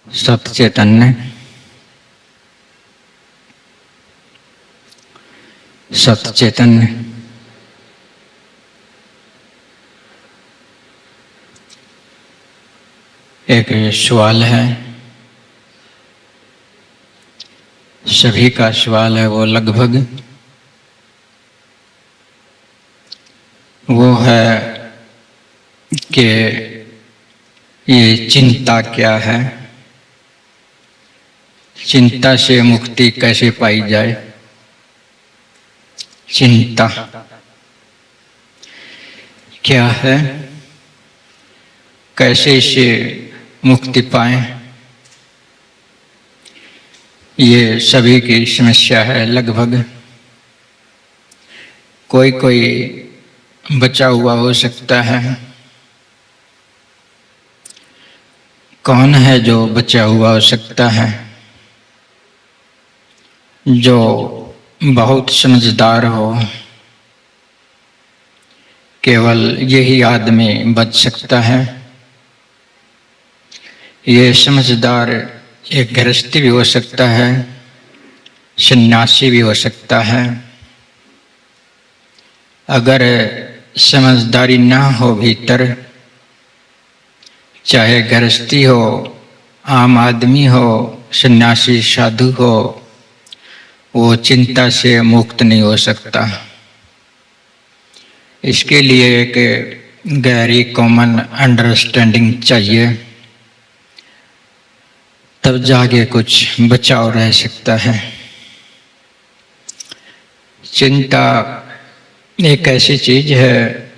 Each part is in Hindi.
सत चैतन्य, सत चैतन्य। एक सवाल है, सभी का सवाल है, वो लगभग वो है कि ये चिंता क्या है, चिंता से मुक्ति कैसे पाई जाए। चिंता क्या है, कैसे इसे मुक्ति पाएं, ये सभी की समस्या है। लगभग कोई कोई बचा हुआ हो सकता है। कौन है जो बचा हुआ हो सकता है? जो बहुत समझदार हो, केवल यही आदमी बच सकता है। ये समझदार एक गृहस्थी भी हो सकता है, सन्यासी भी हो सकता है। अगर समझदारी ना हो भीतर, चाहे गृहस्थी हो, आम आदमी हो, सन्यासी साधु हो, वो चिंता से मुक्त नहीं हो सकता। इसके लिए एक गहरी कॉमन अंडरस्टैंडिंग चाहिए, तब जाके कुछ बचाव रह सकता है। चिंता एक ऐसी चीज है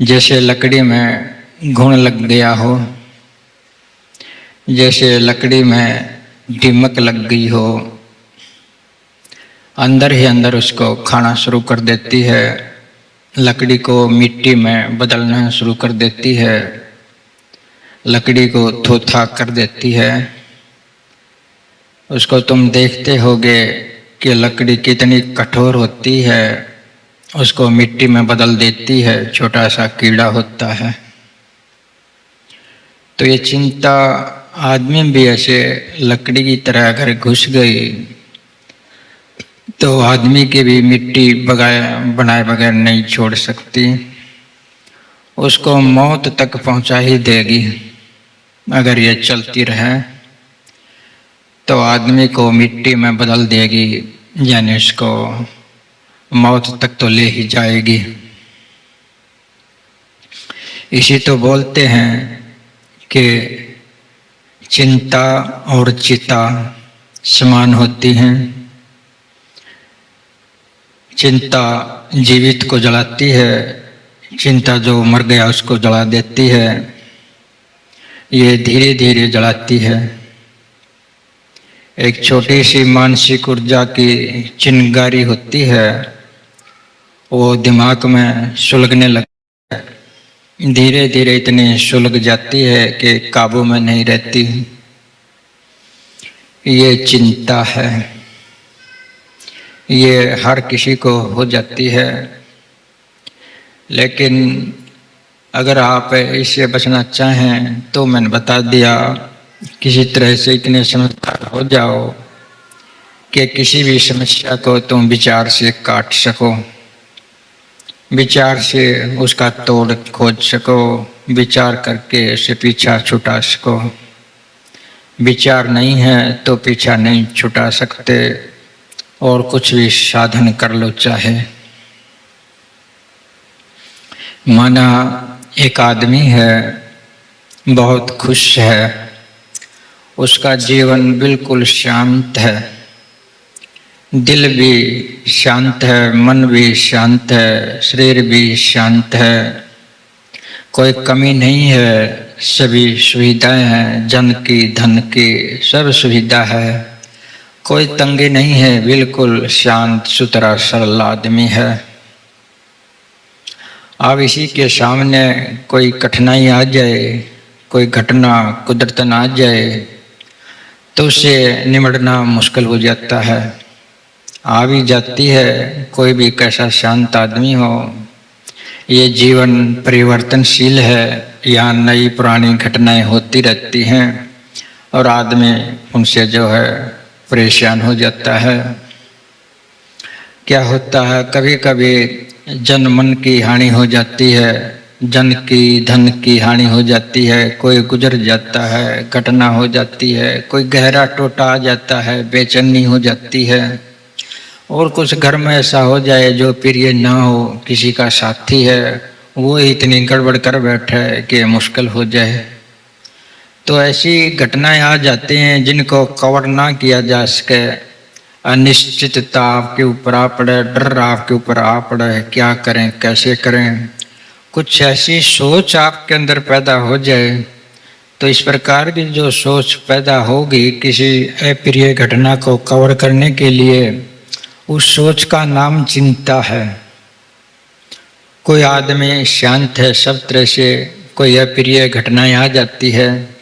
जैसे लकड़ी में घुन लग गया हो, जैसे लकड़ी में दीमक लग गई हो, अंदर ही अंदर उसको खाना शुरू कर देती है, लकड़ी को मिट्टी में बदलना शुरू कर देती है, लकड़ी को थोथा कर देती है। उसको तुम देखते होगे कि लकड़ी कितनी कठोर होती है, उसको मिट्टी में बदल देती है, छोटा सा कीड़ा होता है। तो ये चिंता आदमी भी ऐसे लकड़ी की तरह अगर घुस गई तो आदमी के भी मिट्टी बनाए बगैर नहीं छोड़ सकती, उसको मौत तक पहुंचा ही देगी। अगर ये चलती रहे तो आदमी को मिट्टी में बदल देगी, यानी उसको मौत तक तो ले ही जाएगी। इसी तो बोलते हैं कि चिंता और चिता समान होती हैं। चिंता जीवित को जलाती है, चिंता जो मर गया उसको जला देती है। ये धीरे धीरे जलाती है। एक छोटी सी मानसिक ऊर्जा की चिंगारी होती है, वो दिमाग में सुलगने लगती है। धीरे धीरे इतनी सुलग जाती है कि काबू में नहीं रहती। ये चिंता है, ये हर किसी को हो जाती है। लेकिन अगर आप इससे बचना चाहें तो मैंने बता दिया, किसी तरह से इतने समझदार हो जाओ कि किसी भी समस्या को तुम विचार से काट सको, विचार से उसका तोड़ खोज सको, विचार करके उसे पीछा छुटा सको। विचार नहीं है तो पीछा नहीं छुटा सकते, और कुछ भी साधन कर लो चाहे। माना एक आदमी है, बहुत खुश है, उसका जीवन बिल्कुल शांत है, दिल भी शांत है, मन भी शांत है, शरीर भी शांत है, कोई कमी नहीं है, सभी सुविधाएं हैं, जन की धन की सब सुविधा है, कोई तंगी नहीं है, बिल्कुल शांत सुथरा सरल आदमी है। अब इसी के सामने कोई कठिनाई आ जाए, कोई घटना कुदरतन आ जाए तो उसे निमटना मुश्किल हो जाता है। आ भी जाती है, कोई भी कैसा शांत आदमी हो। ये जीवन परिवर्तनशील है, यहाँ नई पुरानी घटनाएं होती रहती हैं। और आदमी उनसे जो है परेशान हो जाता है। क्या होता है, कभी कभी जन मन की हानि हो जाती है, जन की धन की हानि हो जाती है, कोई गुजर जाता है, घटना हो जाती है, कोई गहरा टोटा आ जाता है, बेचैनी हो जाती है, और कुछ घर में ऐसा हो जाए जो प्रिय ना हो, किसी का साथी है वो इतनी गड़बड़ कर बैठे कि मुश्किल हो जाए। तो ऐसी घटनाएं आ जाती हैं जिनको कवर ना किया जा सके। अनिश्चितता आपके ऊपर आ पड़े, डर आपके ऊपर आ पड़े, क्या करें कैसे करें, कुछ ऐसी सोच आपके अंदर पैदा हो जाए। तो इस प्रकार की जो सोच पैदा होगी किसी अप्रिय घटना को कवर करने के लिए, उस सोच का नाम चिंता है। कोई आदमी शांत है सब तरह से, कोई अप्रिय घटनाएं आ जाती है,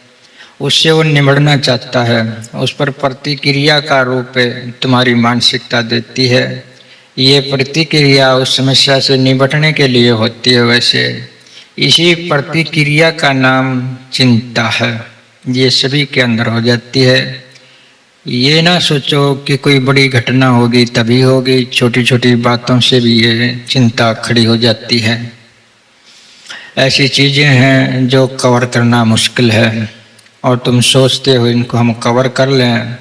उससे वो निबड़ना चाहता है, उस पर प्रतिक्रिया का रूप तुम्हारी मानसिकता देती है। ये प्रतिक्रिया उस समस्या से निपटने के लिए होती है। वैसे इसी प्रतिक्रिया का नाम चिंता है। ये सभी के अंदर हो जाती है। ये ना सोचो कि कोई बड़ी घटना होगी तभी होगी, छोटी छोटी बातों से भी ये चिंता खड़ी हो जाती है। ऐसी चीजें हैं जो कवर करना मुश्किल है, और तुम सोचते हो इनको हम कवर कर लें,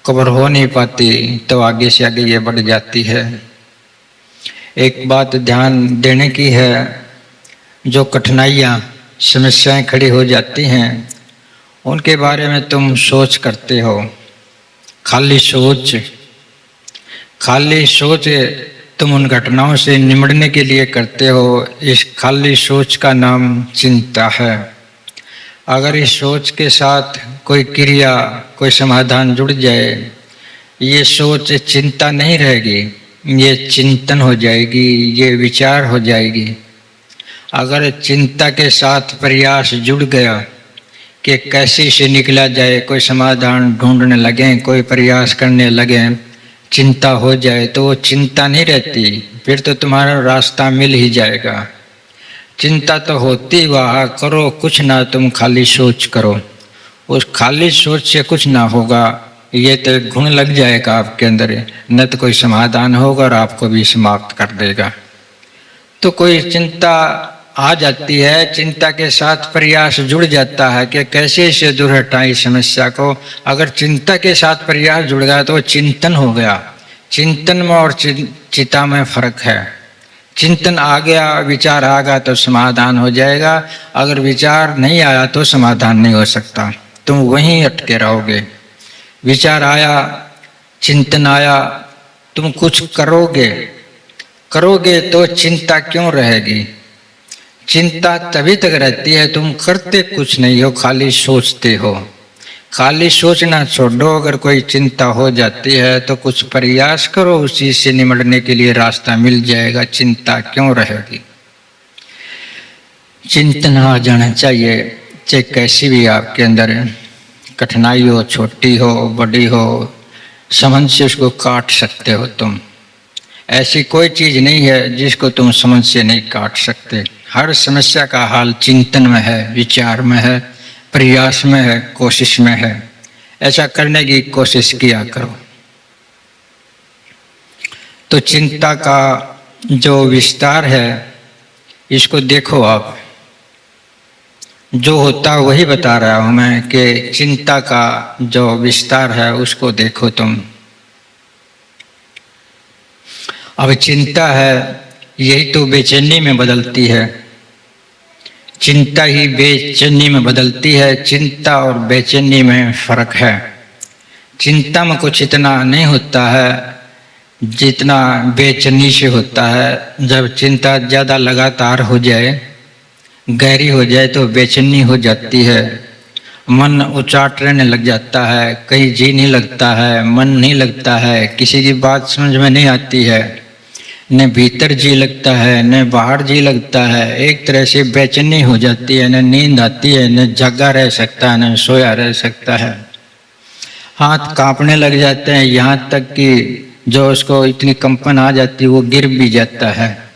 कवर हो नहीं पाती, तो आगे से आगे ये बढ़ जाती है। एक बात ध्यान देने की है, जो कठिनाइयाँ समस्याएं खड़ी हो जाती हैं उनके बारे में तुम सोच करते हो, खाली सोच तुम उन घटनाओं से निपटने के लिए करते हो। इस खाली सोच का नाम चिंता है। अगर इस सोच के साथ कोई क्रिया, कोई समाधान जुड़ जाए, ये सोच चिंता नहीं रहेगी, ये चिंतन हो जाएगी, ये विचार हो जाएगी। अगर चिंता के साथ प्रयास जुड़ गया कि कैसे इसे निकला जाए, कोई समाधान ढूंढने लगे, कोई प्रयास करने लगे, चिंता हो जाए, तो वो चिंता नहीं रहती, फिर तो तुम्हारा रास्ता मिल ही जाएगा। चिंता तो होती वाह करो कुछ ना, तुम खाली सोच करो, उस खाली सोच से कुछ ना होगा। ये तो गुण लग जाएगा आपके अंदर, न तो कोई समाधान होगा और आपको भी समाप्त कर देगा। तो कोई चिंता आ जाती है, चिंता के साथ प्रयास जुड़ जाता है कि कैसे इसे दूर हटाएं समस्या को। अगर चिंता के साथ प्रयास जुड़ गया तो चिंतन हो गया। चिंतन में और चिंता में फर्क है। चिंतन आ गया, विचार आ गया तो समाधान हो जाएगा, अगर विचार नहीं आया तो समाधान नहीं हो सकता, तुम वहीं अटके रहोगे। विचार आया, चिंतन आया, तुम कुछ करोगे तो चिंता क्यों रहेगी। चिंता तभी तक रहती है तुम करते कुछ नहीं हो, खाली सोचते हो। खाली सोचना छोड़ो, अगर कोई चिंता हो जाती है तो कुछ प्रयास करो, उस चीज से निपटने के लिए रास्ता मिल जाएगा, चिंता क्यों रहेगी। चिंतन आ जाना चाहिए, चाहे कैसी भी आपके अंदर कठिनाई हो, छोटी हो बड़ी हो, समझ से उसको काट सकते हो तुम। ऐसी कोई चीज नहीं है जिसको तुम समझ से नहीं काट सकते। हर समस्या का हाल चिंतन में है, विचार में है, प्रयास में है, कोशिश में है। ऐसा करने की कोशिश किया करो। तो चिंता का जो विस्तार है इसको देखो आप, जो होता वही बता रहा हूं मैं कि चिंता का जो विस्तार है उसको देखो तुम। अब चिंता है यही तो बेचैनी में बदलती है, चिंता ही बेचैनी में बदलती है। चिंता और बेचैनी में फर्क है। चिंता में कुछ इतना नहीं होता है जितना बेचैनी से होता है। जब चिंता ज़्यादा लगातार हो जाए, गहरी हो जाए तो बेचैनी हो जाती है, मन उचाट रहने लग जाता है, कहीं जी नहीं लगता है, मन नहीं लगता है, किसी की बात समझ में नहीं आती है, न भीतर जी लगता है न बाहर जी लगता है। एक तरह से बेचैनी हो जाती है, न नींद आती है, न जगा रह सकता है, न सोया रह सकता है। हाथ कांपने लग जाते हैं, यहाँ तक कि जो उसको इतनी कंपन आ जाती है वो गिर भी जाता है।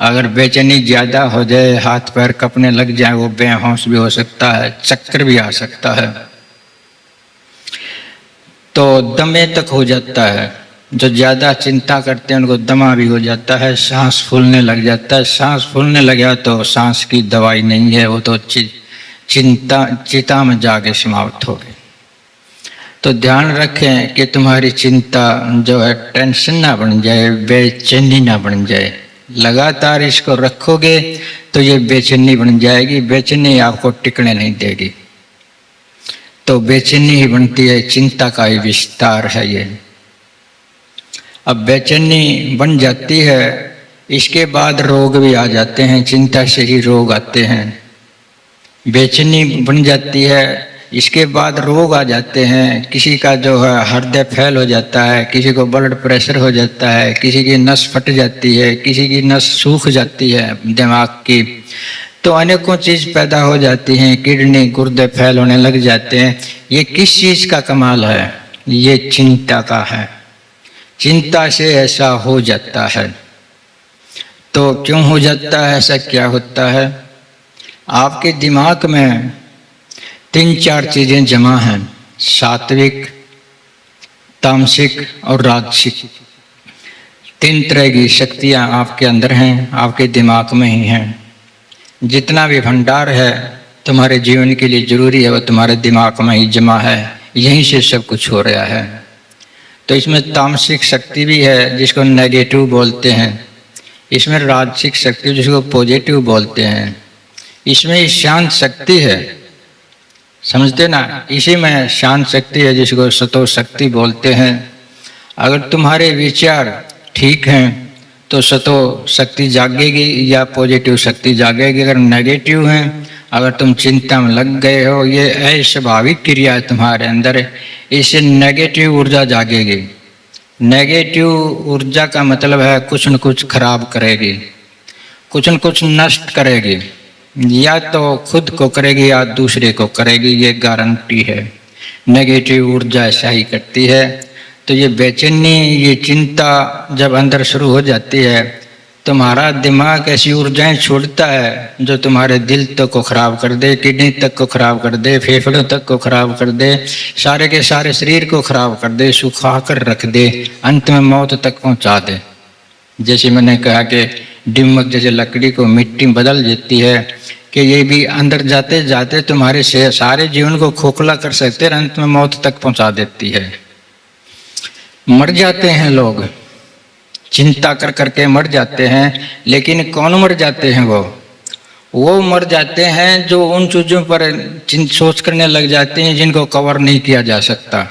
अगर बेचैनी ज़्यादा हो जाए, हाथ पैर कपने लग जाए, वो बेहोश भी हो सकता है, चक्कर भी आ सकता है। तो दमे तक हो जाता है। जो ज़्यादा चिंता करते हैं उनको दमा भी हो जाता है, सांस फूलने लग जाता है। सांस फूलने लगा तो सांस की दवाई नहीं है, वो तो चिता में जाके समाप्त हो गई। तो ध्यान रखें कि तुम्हारी चिंता जो है टेंशन ना बन जाए, बेचैनी ना बन जाए। लगातार इसको रखोगे तो ये बेचैनी बन जाएगी, बेचैनी आपको टिकने नहीं देगी। तो बेचैनी ही बनती है, चिंता का ही विस्तार है ये। अब बेचैनी बन जाती है, इसके बाद रोग भी आ जाते हैं, चिंता से ही रोग आते हैं। बेचैनी बन जाती है, इसके बाद रोग आ जाते हैं। किसी का जो है हृदय फैल हो जाता है, किसी को ब्लड प्रेशर हो जाता है, किसी की नस फट जाती है, किसी की नस सूख जाती है दिमाग की। तो अनेकों चीज पैदा हो जाती हैं, किडनी गुर्दे फैल होने लग जाते हैं। ये किस चीज का कमाल है? ये चिंता का है। चिंता से ऐसा हो जाता है। तो क्यों हो जाता है ऐसा, क्या होता है? आपके दिमाग में 3-4 चीजें जमा हैं, सात्विक, तामसिक और राजसिक। 3 तरह की शक्तियां आपके अंदर हैं, आपके दिमाग में ही हैं। जितना भी भंडार है तुम्हारे जीवन के लिए जरूरी है, वो तुम्हारे दिमाग में ही जमा है, यहीं से सब कुछ हो रहा है। तो इसमें तामसिक शक्ति भी है जिसको नेगेटिव बोलते हैं, इसमें राजसिक शक्ति जिसको पॉजिटिव बोलते हैं, इसमें शांत शक्ति है, समझते ना? इसी में शांत शक्ति है जिसको सतो शक्ति बोलते हैं। अगर तुम्हारे विचार ठीक हैं तो सतो शक्ति जागेगी या पॉजिटिव शक्ति जागेगी। अगर नेगेटिव हैं, अगर तुम चिंता में लग गए हो, ये अस्वाभाविक क्रिया है तुम्हारे अंदर, इससे नेगेटिव ऊर्जा जागेगी। नेगेटिव ऊर्जा का मतलब है कुछ न कुछ खराब करेगी, कुछ न कुछ नष्ट करेगी, या तो खुद को करेगी या दूसरे को करेगी, ये गारंटी है। नेगेटिव ऊर्जा ऐसा ही करती है। तो ये बेचैनी, ये चिंता जब अंदर शुरू हो जाती है, तुम्हारा दिमाग ऐसी ऊर्जाएं छोड़ता है जो तुम्हारे दिल तक को खराब कर दे, किडनी तक को खराब कर दे, फेफड़ों तक को खराब कर दे, सारे के सारे शरीर को खराब कर दे, सुखा कर रख दे, अंत में मौत तक पहुंचा दे। जैसे मैंने कहा कि दिमक जैसे लकड़ी को मिट्टी बदल देती है, कि ये भी अंदर जाते जाते तुम्हारे सारे जीवन को खोखला कर सकते हैं, अंत में मौत तक पहुंचा देती है। मर जाते हैं लोग, चिंता कर करके मर जाते हैं। लेकिन कौन मर जाते हैं? वो मर जाते हैं जो उन चीजों पर सोच करने लग जाते हैं जिनको कवर नहीं किया जा सकता।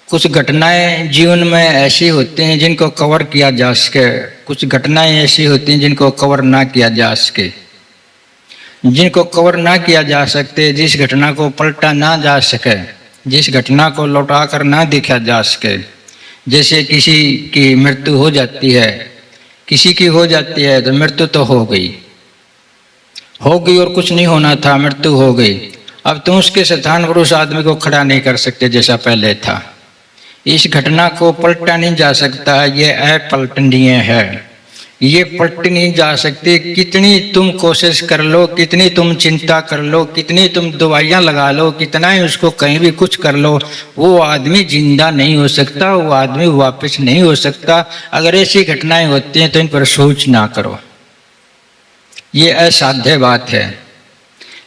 कुछ घटनाएं जीवन में ऐसी होती हैं जिनको कवर किया जा सके, कुछ घटनाएं ऐसी होती हैं जिनको कवर ना किया जा सके। जिनको कवर ना किया जा सकते, जिस घटना को पलटा ना जा सके, जिस घटना को लौटा कर ना देखा जा सके, जैसे किसी की मृत्यु हो जाती है, किसी की हो जाती है तो मृत्यु तो हो गई और कुछ नहीं होना था, मृत्यु हो गई। अब तुम उसके स्थान पर उस आदमी को खड़ा नहीं कर सकते जैसा पहले था। इस घटना को पलटा नहीं जा सकता है, ये अपलटनीय है, ये पलट नहीं जा सकती। कितनी तुम कोशिश कर लो, कितनी तुम चिंता कर लो, कितनी तुम दवाइयां लगा लो, कितना ही उसको कहीं भी कुछ कर लो, वो आदमी जिंदा नहीं हो सकता, वो आदमी वापस नहीं हो सकता। अगर ऐसी घटनाएं होती हैं तो इन पर सोच ना करो, ये असाध्य बात है।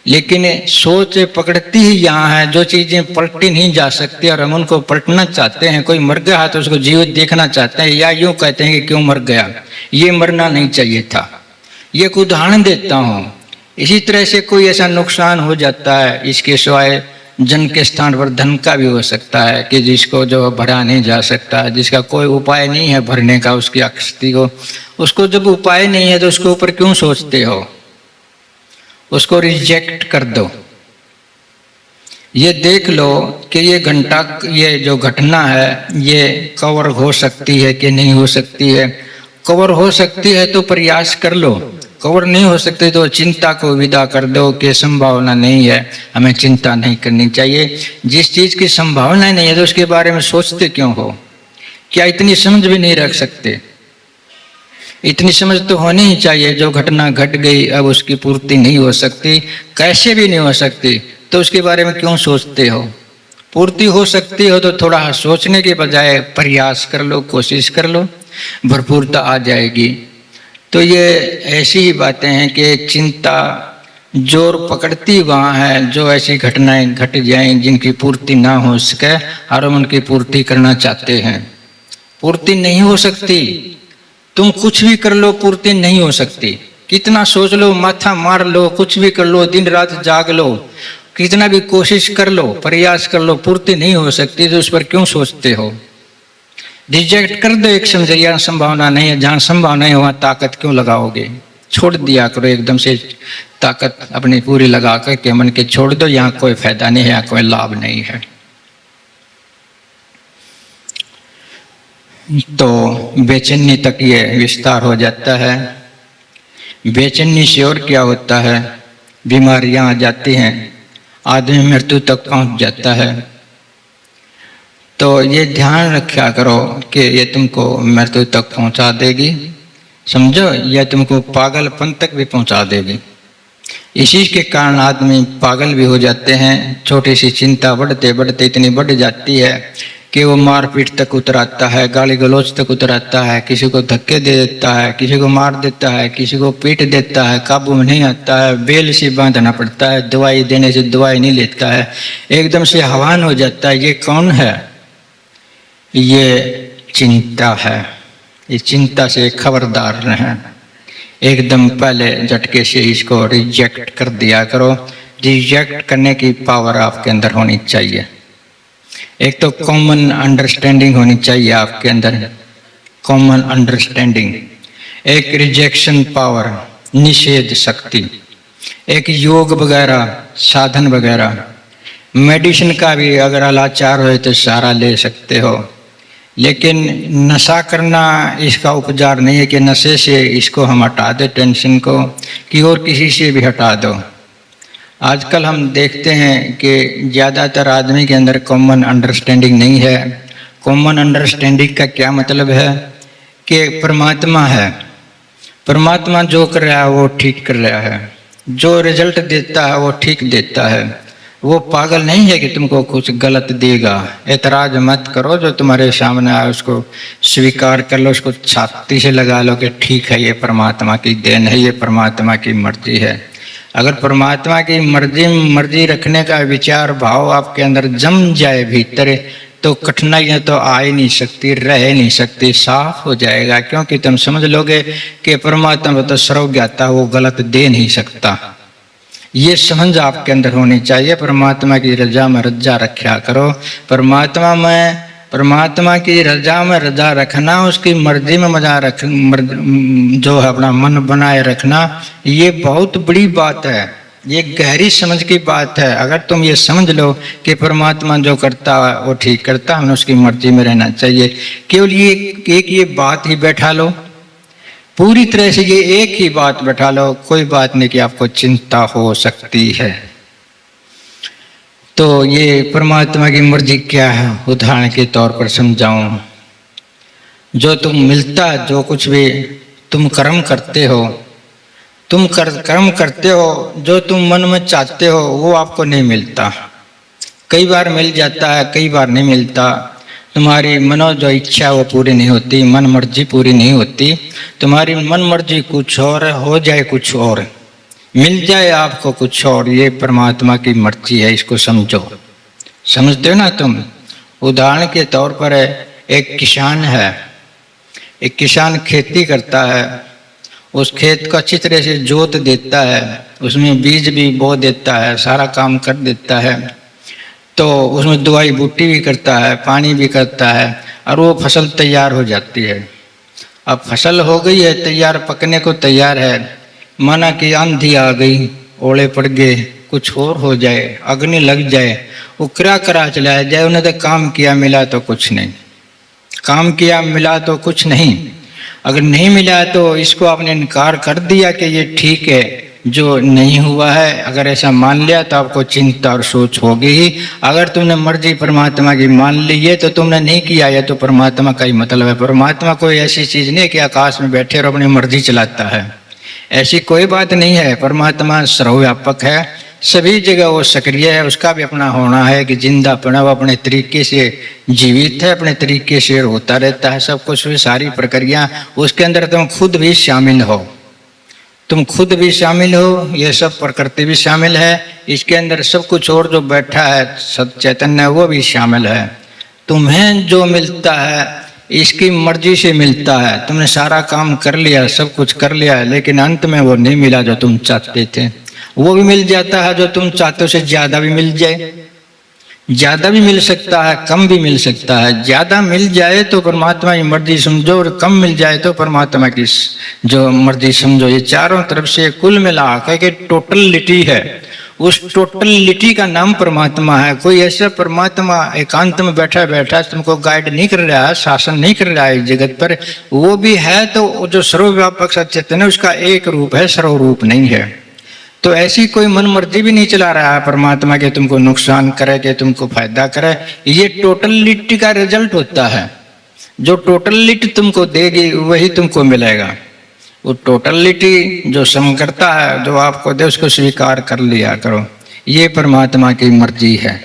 लेकिन सोच पकड़ती ही यहाँ है, जो चीजें पलटी नहीं जा सकती और हम उनको पलटना चाहते हैं। कोई मर गया है तो उसको जीवित देखना चाहते हैं, या यूं कहते हैं कि क्यों मर गया, ये मरना नहीं चाहिए था। ये एक उदाहरण देता हूँ। इसी तरह से कोई ऐसा नुकसान हो जाता है, इसके सिवाय जन के स्थान पर धन का भी हो सकता है कि जिसको जो भरा नहीं जा सकता, जिसका कोई उपाय नहीं है भरने का उसकी अक्षति को, उसको जब उपाय नहीं है तो उसके ऊपर क्यों सोचते हो? उसको रिजेक्ट कर दो। ये देख लो कि ये जो घटना है ये कवर हो सकती है कि नहीं हो सकती है। कवर हो सकती है तो प्रयास कर लो, कवर नहीं हो सकती तो चिंता को विदा कर दो कि संभावना नहीं है, हमें चिंता नहीं करनी चाहिए। जिस चीज की संभावना नहीं है तो उसके बारे में सोचते क्यों हो? क्या इतनी समझ भी नहीं रख सकते? इतनी समझ तो होनी ही चाहिए। जो घटना घट गई अब उसकी पूर्ति नहीं हो सकती, कैसे भी नहीं हो सकती, तो उसके बारे में क्यों सोचते हो? पूर्ति हो सकती हो तो थोड़ा सोचने के बजाय प्रयास कर लो, कोशिश कर लो, भरपूरता आ जाएगी। तो ये ऐसी ही बातें हैं कि चिंता जोर पकड़ती वहाँ है जो ऐसी घटनाएं घट जाएं जिनकी पूर्ति ना हो सके और हम उनकी पूर्ति करना चाहते हैं। पूर्ति नहीं हो सकती, तुम कुछ भी कर लो पूर्ति नहीं हो सकती। कितना सोच लो, माथा मार लो, कुछ भी कर लो, दिन रात जाग लो, कितना भी कोशिश कर लो, प्रयास कर लो, पूर्ति नहीं हो सकती। तो उस पर क्यों सोचते हो? रिजेक्ट कर दो, एक समझ यहाँ संभावना नहीं है, जहाँ संभावना है वहाँ ताकत क्यों लगाओगे? छोड़ दिया करो, एकदम से ताकत अपनी पूरी लगा करके मन के छोड़ दो, यहाँ कोई फायदा नहीं है, यहाँ कोई लाभ नहीं है। तो बेचैनी तक ये विस्तार हो जाता है। बेचैनी से और क्या होता है, बीमारियां आ जाती हैं, आदमी मृत्यु तक पहुंच जाता है। तो ये ध्यान रखा करो कि ये तुमको मृत्यु तक पहुंचा देगी, समझो, या तुमको पागलपन तक भी पहुंचा देगी। इसी के कारण आदमी पागल भी हो जाते हैं। छोटी सी चिंता बढ़ते बढ़ते इतनी बढ़ जाती है कि वो मारपीट तक उतर आता है, गाली गलौज तक उतर आता है, किसी को धक्के दे देता है, किसी को मार देता है, किसी को पीट देता है, काबू में नहीं आता है, बेल से बांधना पड़ता है, दवाई देने से दवाई नहीं लेता है, एकदम से हवान हो जाता है। ये कौन है? ये चिंता है। ये चिंता से खबरदार रहें, एकदम पहले झटके से इसको रिजेक्ट कर दिया करो। रिजेक्ट करने की पावर आपके अंदर होनी चाहिए। एक तो कॉमन अंडरस्टैंडिंग होनी चाहिए आपके अंदर, कॉमन अंडरस्टैंडिंग, एक रिजेक्शन पावर, निषेध शक्ति, एक योग वगैरह साधन वगैरह। मेडिसिन का भी अगर लाचार हो तो सहारा ले सकते हो, लेकिन नशा करना इसका उपचार नहीं है कि नशे से इसको हम हटा दे टेंशन को, कि और किसी से भी हटा दो। आजकल हम देखते हैं कि ज़्यादातर आदमी के अंदर कॉमन अंडरस्टैंडिंग नहीं है। कॉमन अंडरस्टैंडिंग का क्या मतलब है कि परमात्मा है, परमात्मा जो कर रहा है वो ठीक कर रहा है, जो रिजल्ट देता है वो ठीक देता है। वो पागल नहीं है कि तुमको कुछ गलत देगा। एतराज मत करो, जो तुम्हारे सामने आए उसको स्वीकार कर लो, उसको छाती से लगा लो कि ठीक है, ये परमात्मा की देन है, ये परमात्मा की मर्जी है। अगर परमात्मा की मर्जी रखने का विचार भाव आपके अंदर जम जाए भीतर, तो कठिनाइयां तो आ ही नहीं सकती, रह नहीं सकती, साफ हो जाएगा। क्योंकि तुम समझ लोगे कि परमात्मा तो सर्वज्ञाता, वो गलत दे नहीं सकता। ये समझ आपके अंदर होनी चाहिए। परमात्मा की रजा में रजा रखा करो। परमात्मा की रजा में रजा रखना, उसकी मर्जी में मजा रख, जो है अपना मन बनाए रखना, ये बहुत बड़ी बात है, ये गहरी समझ की बात है। अगर तुम ये समझ लो कि परमात्मा जो करता है वो ठीक करता है, हमें उसकी मर्जी में रहना चाहिए। केवल ये एक ये बात ही बैठा लो, पूरी तरह से ये एक ही बात बैठा लो, कोई बात नहीं कि आपको चिंता हो सकती है। तो ये परमात्मा की मर्जी क्या है, उदाहरण के तौर पर समझाऊं। जो तुम मिलता, जो कुछ भी तुम कर्म करते हो, कर्म करते हो, जो तुम मन में चाहते हो वो आपको नहीं मिलता। कई बार मिल जाता है, कई बार नहीं मिलता। तुम्हारी मनो जो इच्छा वो पूरी नहीं होती, मन मर्जी पूरी नहीं होती। तुम्हारी मन मर्जी कुछ और हो जाए, कुछ और मिल जाए आपको कुछ और, ये परमात्मा की मर्जी है, इसको समझो। समझते हो ना तुम? उदाहरण के तौर पर एक किसान है, एक किसान खेती करता है, उस खेत को अच्छी तरह से जोत देता है, उसमें बीज भी बो देता है, सारा काम कर देता है, तो उसमें दवाई बूटी भी करता है, पानी भी करता है, और वो फसल तैयार हो जाती है। अब फसल हो गई है तैयार, पकने को तैयार है, माना कि आंधी आ गई, ओले पड़ गए, कुछ और हो जाए, अग्नि लग जाए, वो करा चलाया जाए। उन्हें तो काम किया मिला तो कुछ नहीं, काम किया मिला तो कुछ नहीं। अगर नहीं मिला तो इसको आपने इनकार कर दिया कि ये ठीक है, जो नहीं हुआ है। अगर ऐसा मान लिया तो आपको चिंता और सोच होगी ही। अगर तुमने मर्जी परमात्मा की मान ली है तो तुमने नहीं किया है, तो परमात्मा का ही मतलब है। परमात्मा कोई ऐसी चीज नहीं है कि आकाश में बैठे और अपनी मर्जी चलाता है, ऐसी कोई बात नहीं है। परमात्मा सर्वव्यापक है, सभी जगह वो सक्रिय है, उसका भी अपना होना है कि जिंदा पड़ा वो अपने तरीके से जीवित है, अपने तरीके से होता रहता है सब कुछ, सारी प्रक्रिया उसके अंदर तुम खुद भी शामिल हो, तुम खुद भी शामिल हो, ये सब प्रकृति भी शामिल है इसके अंदर, सब कुछ और जो बैठा है सत चैतन्य वो भी शामिल है। तुम्हें जो मिलता है इसकी मर्जी से मिलता है, तुमने सारा काम कर लिया, सब कुछ कर लिया है, लेकिन अंत में वो नहीं मिला जो तुम चाहते थे। वो भी मिल जाता है जो तुम चाहते हो से ज्यादा भी मिल जाए, ज्यादा भी मिल सकता है, कम भी मिल सकता है। ज्यादा मिल जाए तो परमात्मा की मर्जी समझो, और कम मिल जाए तो परमात्मा की जो मर्जी समझो। ये चारों तरफ से कुल मिला के टोटलिटी है, उस टोटलिटी का नाम परमात्मा है। कोई ऐसा परमात्मा एकांत में बैठा बैठा तुमको गाइड नहीं कर रहा है, शासन नहीं कर रहा है जगत पर, वो भी है तो जो सर्वव्यापक सचेतन है उसका एक रूप है, सर्वरूप नहीं है। तो ऐसी कोई मन मर्जी भी नहीं चला रहा है परमात्मा के तुमको नुकसान करे के तुमको फायदा करे। ये टोटलिटी का रिजल्ट होता है, जो टोटलिटी तुमको देगी वही तुमको मिलेगा। वो टोटलिटी जो समग्रता है जो आपको दे उसको स्वीकार कर लिया करो, ये परमात्मा की मर्जी है।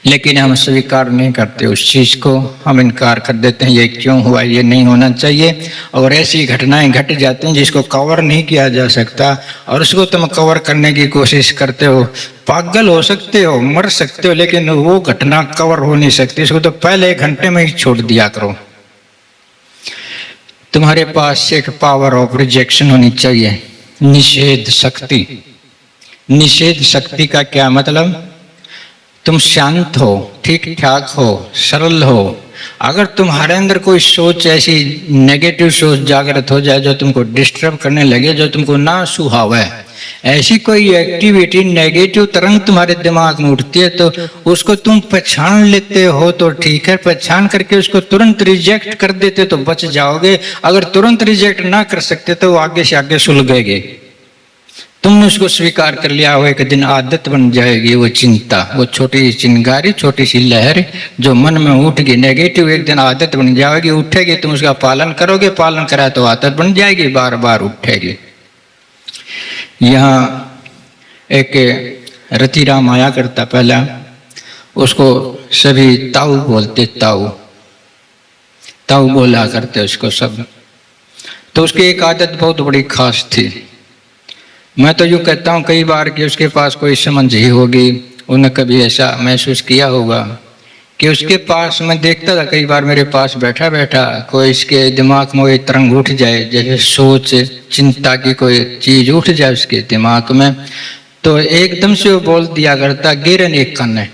लेकिन हम स्वीकार नहीं करते उस चीज को, हम इनकार कर देते हैं ये क्यों हुआ, ये नहीं होना चाहिए। और ऐसी घटनाएं घट जाती हैं जिसको कवर नहीं किया जा सकता, और उसको तुम कवर करने की कोशिश करते हो। पागल हो सकते हो, मर सकते हो, लेकिन वो घटना कवर हो नहीं सकती, इसको तो पहले 1 घंटे में ही छोड़ दिया करो। तुम्हारे पास एक पावर ऑफ रिजेक्शन होनी चाहिए, निषेध शक्ति। निषेध शक्ति का क्या मतलब? तुम शांत हो, ठीक ठाक हो, सरल हो। अगर तुम्हारे अंदर कोई सोच ऐसी नेगेटिव सोच जागृत हो जाए जो तुमको डिस्टर्ब करने लगे, जो तुमको ना सुहाव है, ऐसी कोई एक्टिविटी नेगेटिव तरंग तुम्हारे दिमाग में उठती है, तो उसको तुम पहचान लेते हो तो ठीक है, पहचान करके उसको तुरंत रिजेक्ट कर देते तो बच जाओगे। अगर तुरंत रिजेक्ट ना कर सकते तो आगे से आगे सुलगेगे। तुमने उसको स्वीकार कर लिया, वो एक दिन आदत बन जाएगी। वो चिंता, वो छोटी चिंगारी, छोटी सी लहर जो मन में उठ गई नेगेटिव, एक दिन आदत बन जाएगी, उठेगी, तुम उसका पालन करोगे, पालन करा तो आदत बन जाएगी, बार बार उठेगी। यहाँ एक रतिराम आया करता पहला, उसको सभी ताऊ बोलते, ताऊ ताऊ बोला करते उसको सब। तो उसकी एक आदत बहुत बड़ी खास थी। मैं तो यूँ कहता हूँ कई बार कि उसके पास कोई समझ ही होगी, उन्हें कभी ऐसा महसूस किया होगा कि उसके पास, मैं देखता था कई बार मेरे पास बैठा बैठा कोई इसके दिमाग में एक तरंग उठ जाए, जैसे सोच चिंता की कोई चीज उठ जाए उसके दिमाग में, तो एकदम से वो बोल दिया करता गेरन एक कन्न है।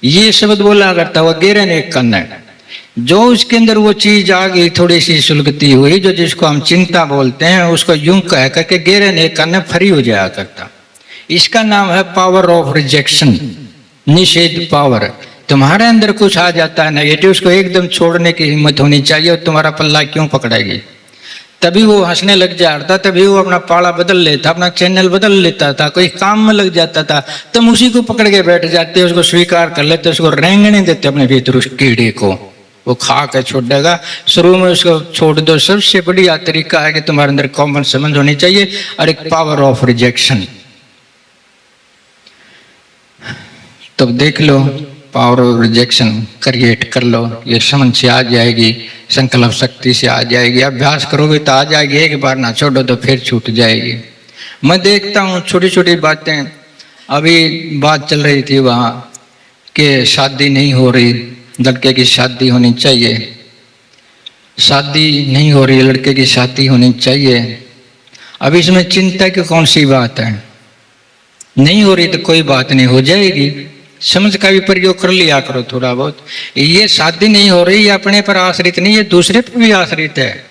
ये शब्द बोला करता, वो गेरन एक कन्न है। जो उसके अंदर वो चीज आ गई, थोड़ी सी सुलगती हुई, जो जिसको हम चिंता बोलते हैं, उसको यूं कह करके गेरन एक कन्न फ्री हो जाया करता। इसका नाम है पावर ऑफ रिजेक्शन, निषेध पावर। तुम्हारे अंदर कुछ आ जाता है नेगेटिव, उसको एकदम छोड़ने की हिम्मत होनी चाहिए। और तुम्हारा पल्ला क्यों पकड़ेगी? तभी वो हंसने लग जाता, तभी वो अपना पाला बदल लेता, अपना चैनल बदल लेता था, कोई काम में लग जाता था। तुम उसी को पकड़ के बैठ जाते, उसको स्वीकार कर लेते, उसको रेंगने देते अपने भीतर उस कीड़े को, वो खा के छोड़ेगा। शुरू में उसको छोड़ दो। सबसे बढ़िया तरीका है कि तुम्हारे अंदर कॉमन समझ होनी चाहिए और एक पावर ऑफ रिजेक्शन। तब देख लो, पावर ऑफ रिजेक्शन क्रिएट कर लो, ये समझ से आ जाएगी, संकल्प शक्ति से आ जाएगी। अभ्यास करोगे तो आ जाएगी, एक बार ना छोड़ो तो फिर छूट जाएगी। मैं देखता हूँ छोटी छोटी बातें, अभी बात चल रही थी वहाँ कि शादी नहीं हो रही, लड़के की शादी होनी चाहिए, शादी नहीं हो रही, लड़के की शादी होनी चाहिए। अब इसमें चिंता की कौन सी बात है? नहीं हो रही तो कोई बात नहीं, हो जाएगी। समझ का भी प्रयोग कर लिया करो थोड़ा बहुत। ये शादी नहीं हो रही, ये अपने पर आश्रित नहीं, ये दूसरे पर भी आश्रित है।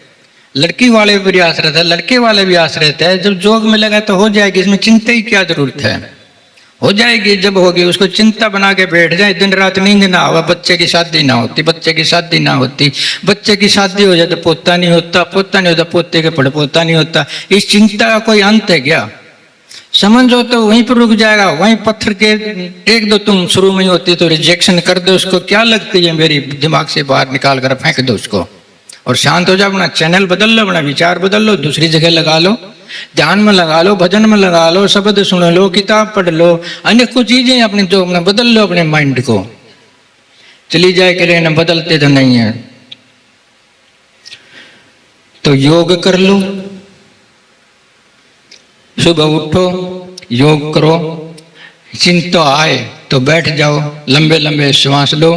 लड़की वाले पर भी आश्रित है, लड़के वाले भी आश्रित है। जब जोग में लगा तो हो जाएगी, इसमें चिंता की क्या जरूरत है? हो जाएगी। जब होगी उसको चिंता बना के बैठ जाए, दिन रात नींद ना आवा, बच्चे की शादी ना होती, बच्चे की शादी ना होती, बच्चे की शादी हो जाए तो पोता नहीं होता, पोता नहीं होता पोते के पड़पोता नहीं होता। इस चिंता का कोई अंत है क्या? समझो तो वहीं पर रुक जाएगा। वहीं पत्थर के एक दो तुम शुरू में ही होती तो रिजेक्शन कर दो, उसको क्या लगती है मेरी, दिमाग से बाहर निकाल कर फेंक दो उसको और शांत हो जाओ। अपना चैनल बदल लो, अपना विचार बदल लो, दूसरी जगह लगा लो। ध्यान में लगा लो, भजन में लगा लो, शब्द सुन लो, किताब पढ़ लो, अनेकों चीजें अपने जो बदल लो अपने माइंड को। चली जाए के लिए बदलते तो नहीं है। तो योग कर लो, सुबह उठो योग करो, चिंता आए तो बैठ जाओ, लंबे लंबे श्वास लो,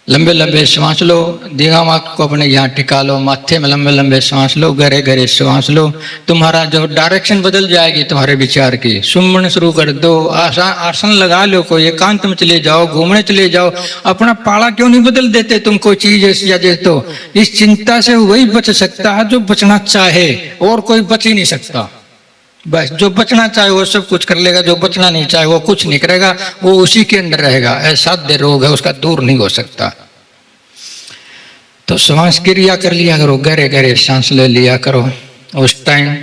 लंबे लंबे श्वास लो, दिमाग को अपने यहाँ टिका लो, माथे में लंबे लंबे श्वास लो, गहरे गहरे श्वास लो, तुम्हारा जो डायरेक्शन बदल जाएगी तुम्हारे विचार की। सुमन शुरू कर दो, आसन लगा लो, कोई एकांत में चले जाओ, घूमने चले जाओ। अपना पाला क्यों नहीं बदल देते तुम कोई चीज ऐसी या तो? इस चिंता से वही बच सकता है जो बचना चाहे, और कोई बच ही नहीं सकता। बस जो बचना चाहे वो सब कुछ कर लेगा, जो बचना नहीं चाहे वो कुछ नहीं करेगा, वो उसी के अंदर रहेगा। ऐसा रोग है, उसका दूर नहीं हो सकता। तो श्वास क्रिया कर लिया करो, गहरे गहरे सांस ले लिया करो। उस टाइम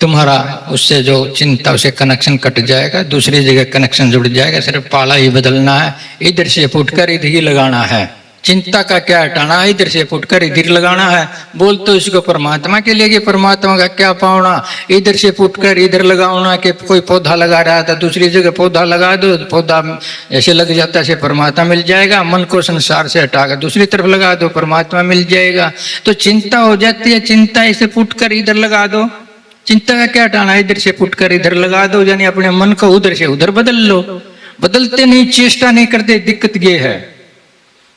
तुम्हारा उससे जो चिंता से कनेक्शन कट जाएगा, दूसरी जगह कनेक्शन जुड़ जाएगा। सिर्फ पाला ही बदलना है, इधर से फुटकर इधर ही लगाना है। चिंता का क्या हटाना है, इधर से फुटकर इधर लगाना है। बोल तो इसको परमात्मा के लिए, परमात्मा का क्या पावना, इधर से फुटकर इधर लगाना। कि कोई पौधा लगा रहा था, दूसरी जगह पौधा लगा दो, पौधा ऐसे लग जाता है, परमात्मा मिल जाएगा। मन को संसार से हटाकर दूसरी तरफ लगा दो, परमात्मा मिल जाएगा। तो चिंता हो जाती है, चिंता ऐसे फुटकर इधर लगा दो। चिंता का क्या हटाना, इधर से फुटकर इधर लगा दो, यानी अपने मन को उधर से उधर बदल लो। बदलते नहीं, चेष्टा नहीं करते, दिक्कत ये है।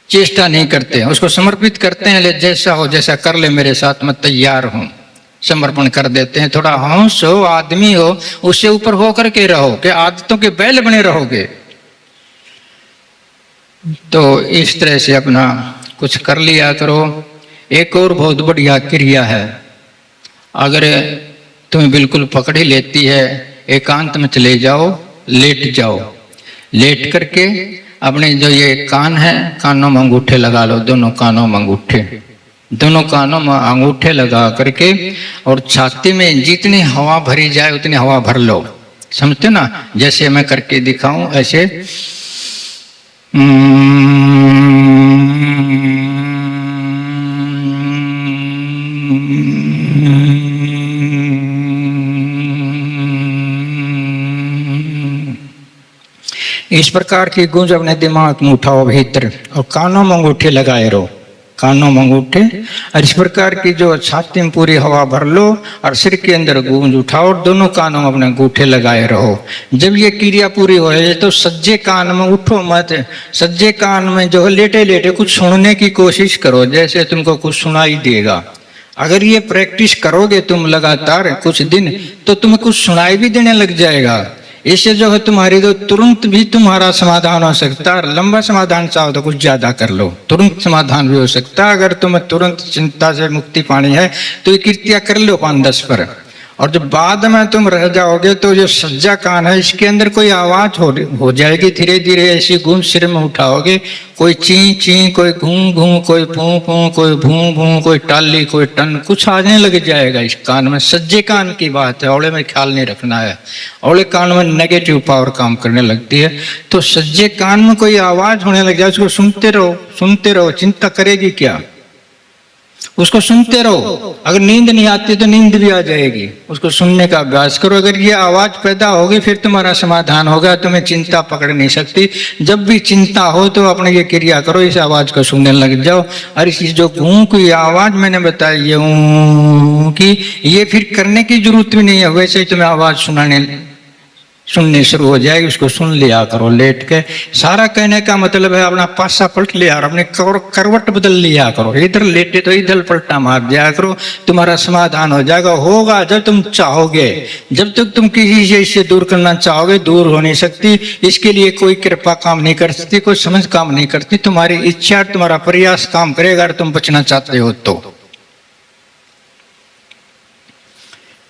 चेष्टा नहीं करते, उसको समर्पित करते हैं। ले जैसा हो जैसा कर ले, मेरे साथ मैं तैयार हूं, समर्पण कर देते हैं। थोड़ा हंस हो, आदमी हो, उससे ऊपर होकर के रहो, कि आदतों के बैल बने रहोगे। तो इस तरह से अपना कुछ कर लिया करो। एक और बहुत बढ़िया क्रिया है, अगर तुम्हें बिल्कुल पकड़ ही लेती है, एकांत में चले जाओ, लेट जाओ। लेट करके अपने जो ये कान है, कानों में अंगूठे लगा लो, दोनों कानों में अंगूठे, दोनों कानों में अंगूठे लगा करके, और छाती में जितनी हवा भरी जाए उतनी हवा भर लो। समझते ना? जैसे मैं करके दिखाऊं ऐसे। इस प्रकार की गूंज अपने दिमाग में उठाओ भीतर, और कानों में अंगूठे लगाए रहो, कानों में अंगूठे। और इस प्रकार की जो छाती में पूरी हवा भर लो, और सिर के अंदर गूंज उठाओ, और दोनों कानों में अपने अंगूठे लगाए रहो। जब ये क्रिया पूरी हो जाए तो सज्जे कान में उठो मत, सज्जे कान में जो लेटे लेटे कुछ सुनने की कोशिश करो, जैसे तुमको कुछ सुनाई देगा। अगर ये प्रैक्टिस करोगे तुम लगातार कुछ दिन, तो तुम्हें कुछ सुनाई भी देने लग जाएगा। इससे जो है तुम्हारी तो तुरंत भी तुम्हारा समाधान हो सकता है। लंबा समाधान चाहो तो कुछ ज्यादा कर लो, तुरंत समाधान भी हो सकता है। अगर तुम्हें तुरंत चिंता से मुक्ति पानी है तो ये कृत्या कर लो 5-10 पर। और जब बाद में तुम रह जाओगे तो जो सज्जा कान है, इसके अंदर कोई आवाज हो जाएगी, धीरे धीरे ऐसी गूंज सिर में उठाओगे, कोई ची ची, कोई घूं घूं, कोई भूं भूं, कोई भूं भूं, कोई टाली, कोई टन, कुछ आने लग जाएगा इस कान में। सज्जे कान की बात है, औले में ख्याल नहीं रखना है। औले कान में नेगेटिव पावर काम करने लगती है। तो सज्जे कान में कोई आवाज होने लग जाए, उसको सुनते रहो, सुनते रहो। चिंता करेगी क्या, उसको सुनते रहो। अगर नींद नहीं आती तो नींद भी आ जाएगी, उसको सुनने का अभ्यास करो। अगर ये आवाज पैदा होगी फिर तुम्हारा समाधान होगा, तुम्हें चिंता पकड़ नहीं सकती। जब भी चिंता हो तो अपने ये क्रिया करो, इस आवाज को सुनने लग जाओ। और इस जो गूं की आवाज मैंने बताई, ये की, ये फिर करने की जरूरत भी नहीं है, वैसे ही तुम्हें आवाज सुननी शुरू हो जाएगी। उसको सुन लिया करो लेट के। सारा कहने का मतलब है अपना पासा पलट लिया और अपने करवट बदल लिया करो। इधर लेटे तो इधर पलटा मार दिया करो, तुम्हारा समाधान हो जाएगा। होगा जब तुम चाहोगे। जब तक तुम किसी से इससे दूर करना चाहोगे, दूर हो नहीं सकती। इसके लिए कोई कृपा काम नहीं कर सकती, कोई समझ काम नहीं करती। तुम्हारी इच्छा, तुम्हारा प्रयास काम करेगा अगर तुम बचना चाहते हो तो।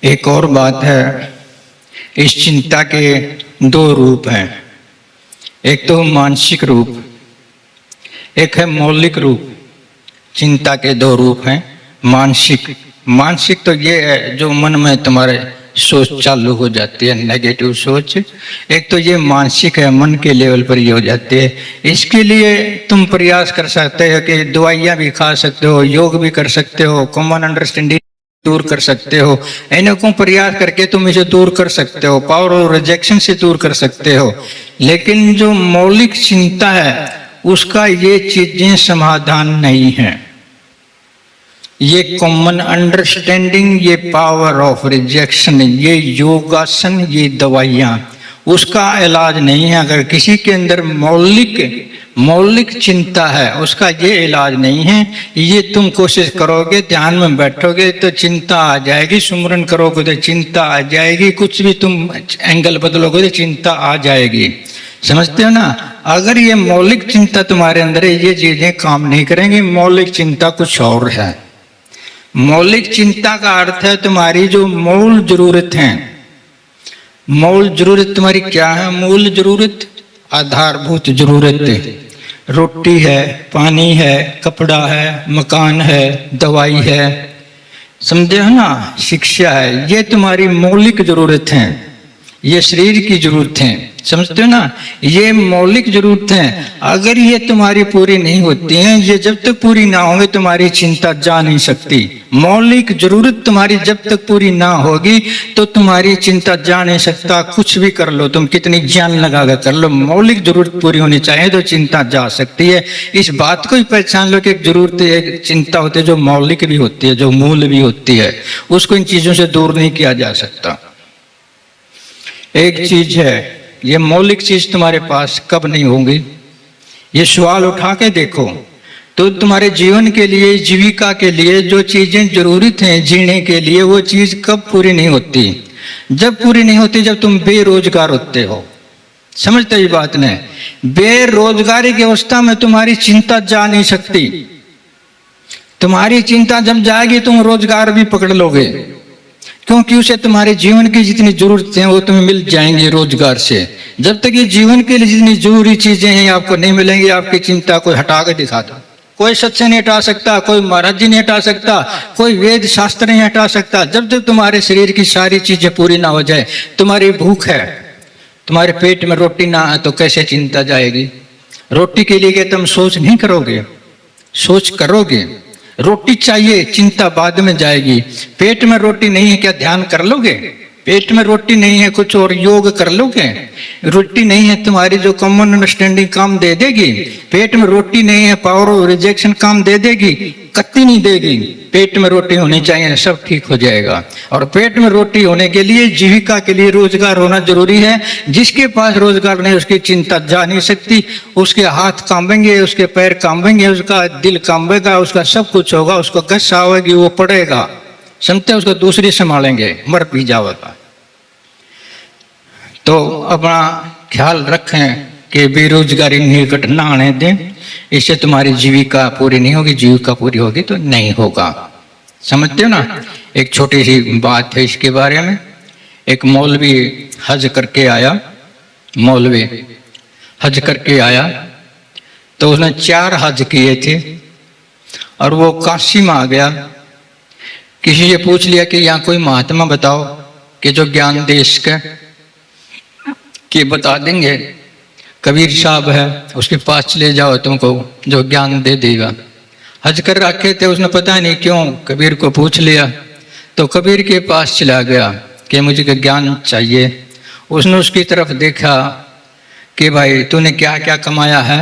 एक और बात है, इस चिंता के 2 रूप हैं। एक तो मानसिक रूप, एक है मौलिक रूप। चिंता के 2 रूप हैं। मानसिक तो ये है जो मन में तुम्हारे सोच चालू हो जाती है, नेगेटिव सोच। एक तो ये मानसिक है, मन के लेवल पर ये हो जाती है। इसके लिए तुम प्रयास कर सकते हो कि दवाइयाँ भी खा सकते हो, योग भी कर सकते हो, कॉमन अंडरस्टैंडिंग दूर कर सकते हो, इनको प्रयास करके तुम इसे दूर कर सकते हो, पावर ऑफ रिजेक्शन से दूर कर सकते हो। लेकिन जो मौलिक चिंता है उसका ये चीजें समाधान नहीं है। ये कॉमन अंडरस्टैंडिंग, ये पावर ऑफ रिजेक्शन, ये योगासन, ये दवाइयां उसका इलाज नहीं है। अगर किसी के अंदर मौलिक चिंता है उसका ये इलाज नहीं है। ये तुम कोशिश करोगे, ध्यान में बैठोगे तो चिंता आ जाएगी, सुमरन करोगे तो चिंता आ जाएगी, कुछ भी तुम एंगल बदलोगे तो चिंता आ जाएगी। समझते हो ना? अगर ये मौलिक चिंता तुम्हारे अंदर है, ये चीजें काम नहीं करेंगी। मौलिक चिंता कुछ और है। मौलिक चिंता का अर्थ है तुम्हारी जो मूल जरूरत है। मूल जरूरत तुम्हारी क्या है? मूल जरूरत आधारभूत जरूरत रोटी है, पानी है, कपड़ा है, मकान है, दवाई है, समझे हो ना, शिक्षा है, ये तुम्हारी मौलिक जरूरत है। ये शरीर की जरूरत है, समझते हो ना? ये मौलिक जरूरत है। अगर ये तुम्हारी पूरी नहीं होती हैं, ये जब तक पूरी ना होंगे तुम्हारी चिंता जा नहीं सकती। मौलिक जरूरत तुम्हारी जब तक पूरी ना होगी तो तुम्हारी चिंता जा नहीं सकता। कुछ भी कर लो, तुम कितनी जान लगा कर कर लो, मौलिक जरूरत पूरी होनी चाहिए तो चिंता जा सकती है। इस बात को ही पहचान लो कि एक जरूरत, एक चिंता होती है जो मौलिक भी होती है, जो मूल भी होती है, उसको इन चीजों से दूर नहीं किया जा सकता। एक चीज है, ये मौलिक चीज तुम्हारे पास कब नहीं होंगी? ये सवाल उठा के देखो तो तुम्हारे जीवन के लिए, जीविका के लिए जो चीजें जरूरत हैं जीने के लिए, वो चीज कब पूरी नहीं होती? जब पूरी नहीं होती जब तुम बेरोजगार होते हो। समझते हो ये बात नहीं? बेरोजगारी की अवस्था में तुम्हारी चिंता जा नहीं सकती। तुम्हारी चिंता जब जाएगी तुम रोजगार भी पकड़ लोगे, क्योंकि उसे तुम्हारे जीवन की जितनी जरूरतें हैं वो तुम्हें मिल जाएंगी रोजगार से। जब तक ये जीवन के लिए जितनी जरूरी चीजें हैं आपको नहीं मिलेंगी, आपकी चिंता कोई हटा के दिखा दो। कोई सत्य नहीं हटा सकता, कोई महाराज जी नहीं हटा सकता, कोई वेद शास्त्र नहीं हटा सकता। जब तक तुम्हारे शरीर की सारी चीजें पूरी ना हो जाए, तुम्हारी भूख है, तुम्हारे पेट में रोटी ना है तो कैसे चिंता जाएगी? रोटी के लिए तुम सोच नहीं करोगे, सोच करोगे। रोटी चाहिए, चिंता बाद में जाएगी। पेट में रोटी नहीं है, क्या ध्यान कर लोगे? पेट में रोटी नहीं है, कुछ और योग कर लोगे? रोटी नहीं है तुम्हारी जो कॉमन अंडरस्टैंडिंग काम दे देगी। पेट में रोटी नहीं है, पावर ऑफ रिजेक्शन काम दे देगी? कत्ती नहीं देगी। पेट में रोटी होनी चाहिए, सब ठीक हो जाएगा। और पेट में रोटी होने के लिए, जीविका के लिए रोजगार होना जरूरी है। जिसके पास रोजगार नहीं उसकी चिंता जा नहीं सकती। उसके हाथ कांपेंगे, उसके पैर कांपेंगे, उसका दिल कांपेगा, उसका सब कुछ होगा, उसको गस आवेगी, वो पड़ेगा, समझते? उसको दूसरी संभालेंगे, मर भी जाएगा। तो अपना ख्याल रखें कि बेरोजगारी निकट ना आने दें। इससे तुम्हारी जीविका पूरी नहीं होगी। जीविका पूरी होगी तो नहीं होगा। समझते हो ना? एक छोटी सी बात है इसके बारे में। एक मौलवी हज करके आया, मौलवी हज करके आया तो उसने 4 हज किए थे और वो काशी में आ गया। किसी से पूछ लिया कि यहाँ कोई महात्मा बताओ कि जो ज्ञान दे इसका, कि बता देंगे। कबीर साहब है, उसके पास चले जाओ, तुमको जो ज्ञान दे देगा। हज कर रखे थे, उसने पता नहीं क्यों कबीर को पूछ लिया तो कबीर के पास चला गया कि मुझे ज्ञान चाहिए। उसने उसकी तरफ देखा कि भाई तूने क्या क्या कमाया है?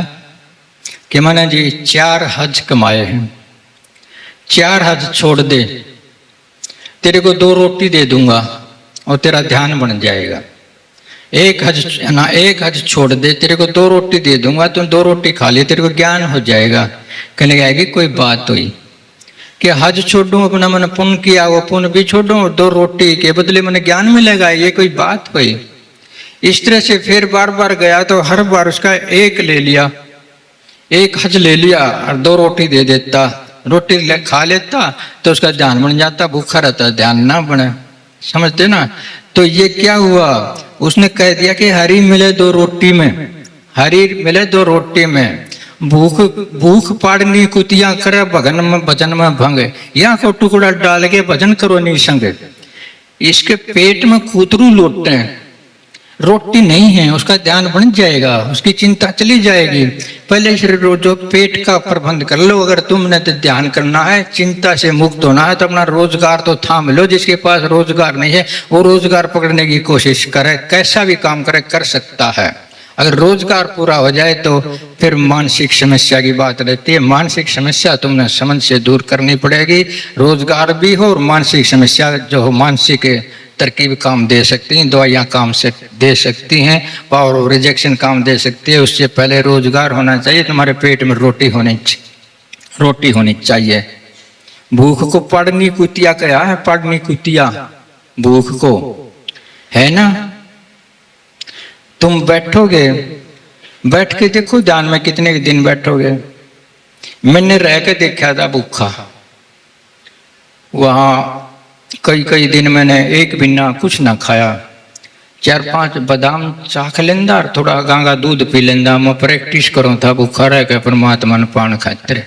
कि मैंने जी 4 हज कमाए हैं। 4 हज छोड़ दे, तेरे को 2 रोटी दे दूंगा और तेरा ध्यान बन जाएगा। एक हज छोड़ दे, तेरे को 2 रोटी दे दूंगा, तुम 2 रोटी खा ले, तेरे को ज्ञान हो जाएगा। कहने लगी कोई बात हुई कि हज छोड़ूं, अपना मैंने पुण्य किया वो पुण्य भी छोड़ूं, 2 रोटी के बदले मैंने ज्ञान मिलेगा, ये कोई बात हुई? इस तरह से फिर बार बार गया तो हर बार उसका एक ले लिया, 1 हज ले लिया और 2 रोटी दे देता। रोटी खा लेता तो उसका ध्यान बन जाता, भूखा रहता ध्यान ना बने। समझते ना? तो ये क्या हुआ? उसने कह दिया कि हरी मिले 2 रोटी में, हरी मिले 2 रोटी में। भूख पाड़नी कुतिया करे भगन में भजन में भंग, यहाँ को टुकड़ा डाल के भजन करो नहीं संग। इसके पेट में कूतरू लौटते हैं रोटी नहीं है, उसका ध्यान बन जाएगा, उसकी चिंता चली जाएगी। पहले से जो पेट का प्रबंध कर लो। अगर तुमने तो ध्यान करना है, चिंता से मुक्त होना है, तो अपना रोजगार तो थाम लो। जिसके पास रोजगार नहीं है वो रोजगार पकड़ने की कोशिश करे, कैसा भी काम करे, कर सकता है। अगर रोजगार पूरा हो जाए तो फिर मानसिक समस्या की बात रहती है। मानसिक समस्या तुमने समझ से दूर करनी पड़ेगी। रोजगार भी हो और मानसिक समस्या जो हो, मानसिक तरकीब काम दे सकती हैं, दवाइयाँ काम से दे सकती हैं, पावर ऑफ रिजेक्शन काम दे सकती है। उससे पहले रोजगार होना चाहिए, तुम्हारे पेट में रोटी होनी चाहिए। भूख को पड़नी कुतिया क्या है? पड़नी कुतिया भूख को है ना। तुम बैठोगे, बैठ के देखो ध्यान में कितने दिन बैठोगे। मैंने रह के देखा था भूखा, वहां कई दिन मैंने एक बिना कुछ ना खाया, 4-5 बादाम चाख लेंदा और थोड़ा गांगा दूध पी लेंदा। मैं प्रैक्टिस करूं था भूखा रह के परमात्मा ने पान खातिर।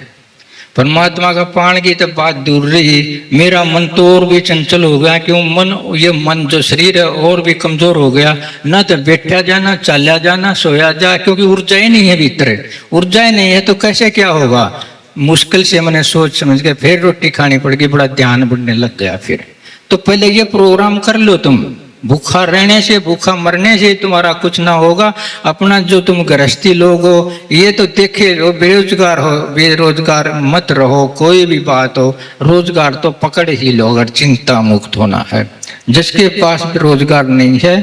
परमात्मा का पान की तो बात दूर रही, मेरा मन तो और भी चंचल हो गया। क्यों? ये मन जो शरीर है और भी कमजोर हो गया। ना तो बैठा जाना, चाला जाना, सोया जा, क्योंकि ऊर्जा ही नहीं है भीतर। ऊर्जा ही नहीं है तो कैसे क्या होगा। मुश्किल से मैंने सोच समझ के फिर रोटी खानी पड़ेगी, बड़ा ध्यान बढ़ने लग गया। फिर तो पहले ये प्रोग्राम कर लो तुम। भूखा रहने से, भूखा मरने से तुम्हारा कुछ ना होगा। अपना जो तुम गृहस्थी लोग हो, ये तो देखे लो, बेरोजगार हो, बेरोजगार मत रहो। कोई भी बात हो, रोजगार तो पकड़ ही लो अगर चिंता मुक्त होना है। जिसके पास रोजगार नहीं है,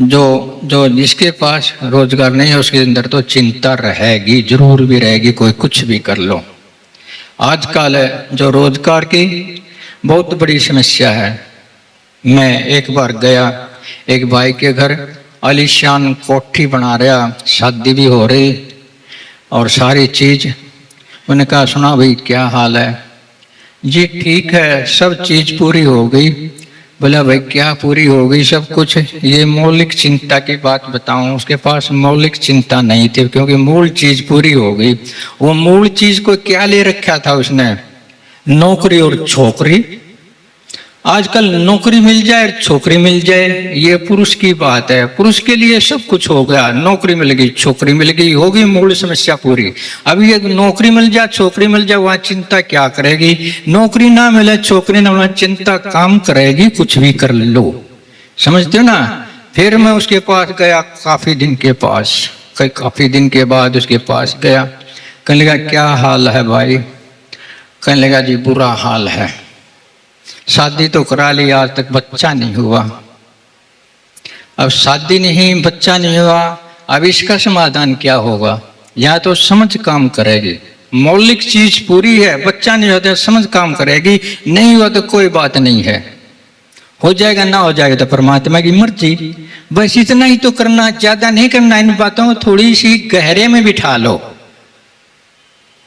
जो जिसके पास रोजगार नहीं है उसके अंदर तो चिंता रहेगी, जरूर भी रहेगी, कोई कुछ भी कर लो। आजकल जो रोजगार की बहुत बड़ी समस्या है। मैं एक बार गया एक भाई के घर, आलीशान कोठी बना रहा, शादी भी हो रही और सारी चीज। मैंने कहा सुना भाई क्या हाल है? जी ठीक है, सब चीज पूरी हो गई। बोला भाई क्या पूरी हो गई? सब कुछ। ये मौलिक चिंता की बात बताऊं, उसके पास मौलिक चिंता नहीं थी, क्योंकि मूल चीज पूरी हो गई। वो मूल चीज को क्या ले रखा था उसने? नौकरी और छोकरी। आजकल नौकरी मिल जाए, छोकरी मिल जाए, ये पुरुष की बात है। पुरुष के लिए सब कुछ हो गया, नौकरी मिल गई, छोकरी मिल गई, होगी मूल समस्या पूरी। अब ये नौकरी मिल जाए, छोकरी मिल जाए, वहां चिंता क्या करेगी? नौकरी ना मिले, छोकरी ना मिले, चिंता काम करेगी, कुछ भी कर लो। समझते हो ना। फिर मैं उसके पास गया काफी दिन के बाद उसके पास गया। कहने लगा क्या हाल है भाई? कहने लगा जी बुरा हाल है, शादी तो करा ली, आज तक बच्चा नहीं हुआ। अब शादी नहीं, बच्चा नहीं हुआ, अब इसका समाधान क्या होगा? या तो समझ काम करेगी, मौलिक चीज पूरी है, बच्चा नहीं होता समझ काम करेगी, नहीं हुआ तो कोई बात नहीं है, हो जाएगा ना हो जाएगा तो परमात्मा की मर्जी। बस इतना ही तो करना, ज्यादा नहीं करना। इन बातों को थोड़ी सी गहरे में बिठा लो,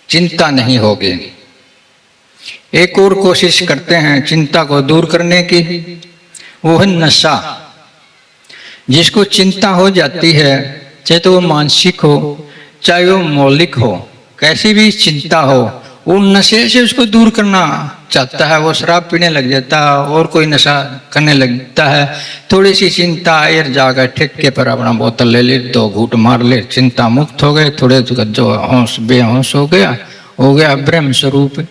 चिंता नहीं होगी। एक और कोशिश करते हैं चिंता को दूर करने की, वो है नशा। जिसको चिंता हो जाती है, चाहे तो वो मानसिक हो चाहे वो मौलिक हो, कैसी भी चिंता हो, वो नशे से उसको दूर करना चाहता है। वो शराब पीने लग जाता है और कोई नशा करने लगता है। थोड़ी सी चिंता आयर जाकर ठेके पर अपना बोतल ले ले, 2 घूंट मार ले, चिंता मुक्त हो गए। थोड़े जो होश बेहोश हो गया ब्रह्म स्वरूप।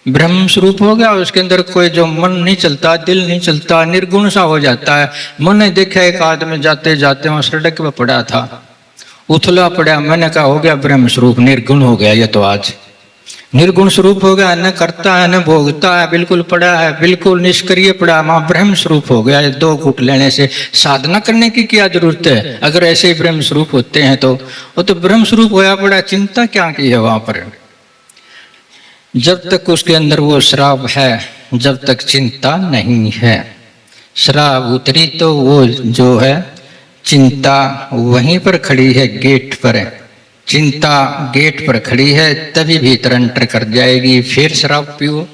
ब्रह्म स्वरूप हो गया, उसके अंदर कोई जो मन नहीं चलता, दिल नहीं चलता, निर्गुण सा हो जाता है। मैंने देखा एक आदमी जाते जाते वहां सड़क पे पड़ा था, उथला पड़ा। मैंने कहा हो गया ब्रह्म स्वरूप, निर्गुण हो गया ये तो आज निर्गुण स्वरूप हो गया, न करता है न भोगता है, बिल्कुल पड़ा है, बिल्कुल निष्क्रिय पड़ा, वहां ब्रह्म स्वरूप हो गया। 2 घूंट लेने से साधना करने की क्या जरूरत है? अगर ऐसे ही ब्रह्म स्वरूप होते हैं तो वो तो ब्रह्म स्वरूप होया पड़ा, चिंता क्या की है वहां पर? जब तक उसके अंदर वो शराब है, जब तक चिंता नहीं है। शराब उतरी तो वो जो है चिंता वहीं पर खड़ी है, गेट पर। चिंता गेट पर खड़ी है, तभी भीतर एंटर कर जाएगी। फिर शराब पियो,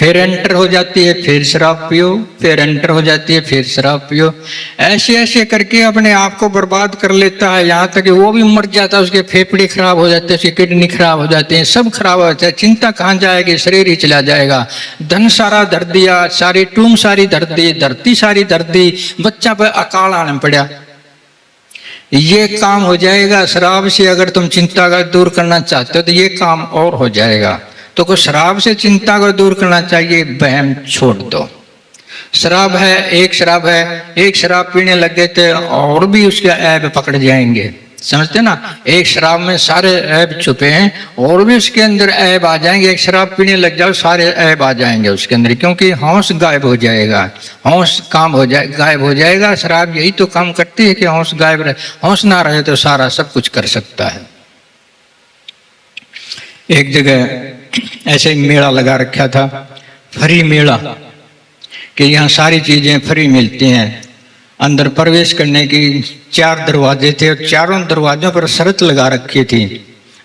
फिर एंटर हो जाती है, फिर शराब पियो, फिर एंटर हो जाती है, फिर शराब पियो। ऐसे ऐसे करके अपने आप को बर्बाद कर लेता है, यहाँ तक कि वो भी मर जाता है, उसके फेफड़े खराब हो जाते हैं, उसकी किडनी खराब हो जाती है, सब खराब हो जाता है। चिंता कहाँ जाएगी, शरीर ही चला जाएगा। धन सारा धर दिया, सारी टूम सारी धर दी, धरती सारी धर दी, बच्चा पर अकाल आने पड़ा। ये काम हो जाएगा शराब से। अगर तुम चिंता का दूर करना चाहते हो तो ये काम और हो जाएगा। तो को शराब से चिंता को दूर करना चाहिए, वहम छोड़ दो। शराब है, एक शराब है, एक शराब पीने लग गए थे और भी उसके ऐब पकड़ जाएंगे, समझते ना। एक शराब में सारे ऐब छुपे हैं और भी उसके अंदर ऐब आ जाएंगे। एक शराब पीने लग जाओ, सारे ऐब आ जाएंगे उसके अंदर, क्योंकि होश गायब हो जाएगा, होश काम हो जाए गायब हो जाएगा। शराब यही तो काम करती है कि होश गायब रहे। होश ना रहे तो सारा सब कुछ कर सकता है। एक जगह ऐसे ही मेला लगा रखा था, फ्री मेला, कि यहाँ सारी चीजें फ्री मिलती हैं। अंदर प्रवेश करने की 4 दरवाजे थे और चारों दरवाजों पर शर्त लगा रखी थी,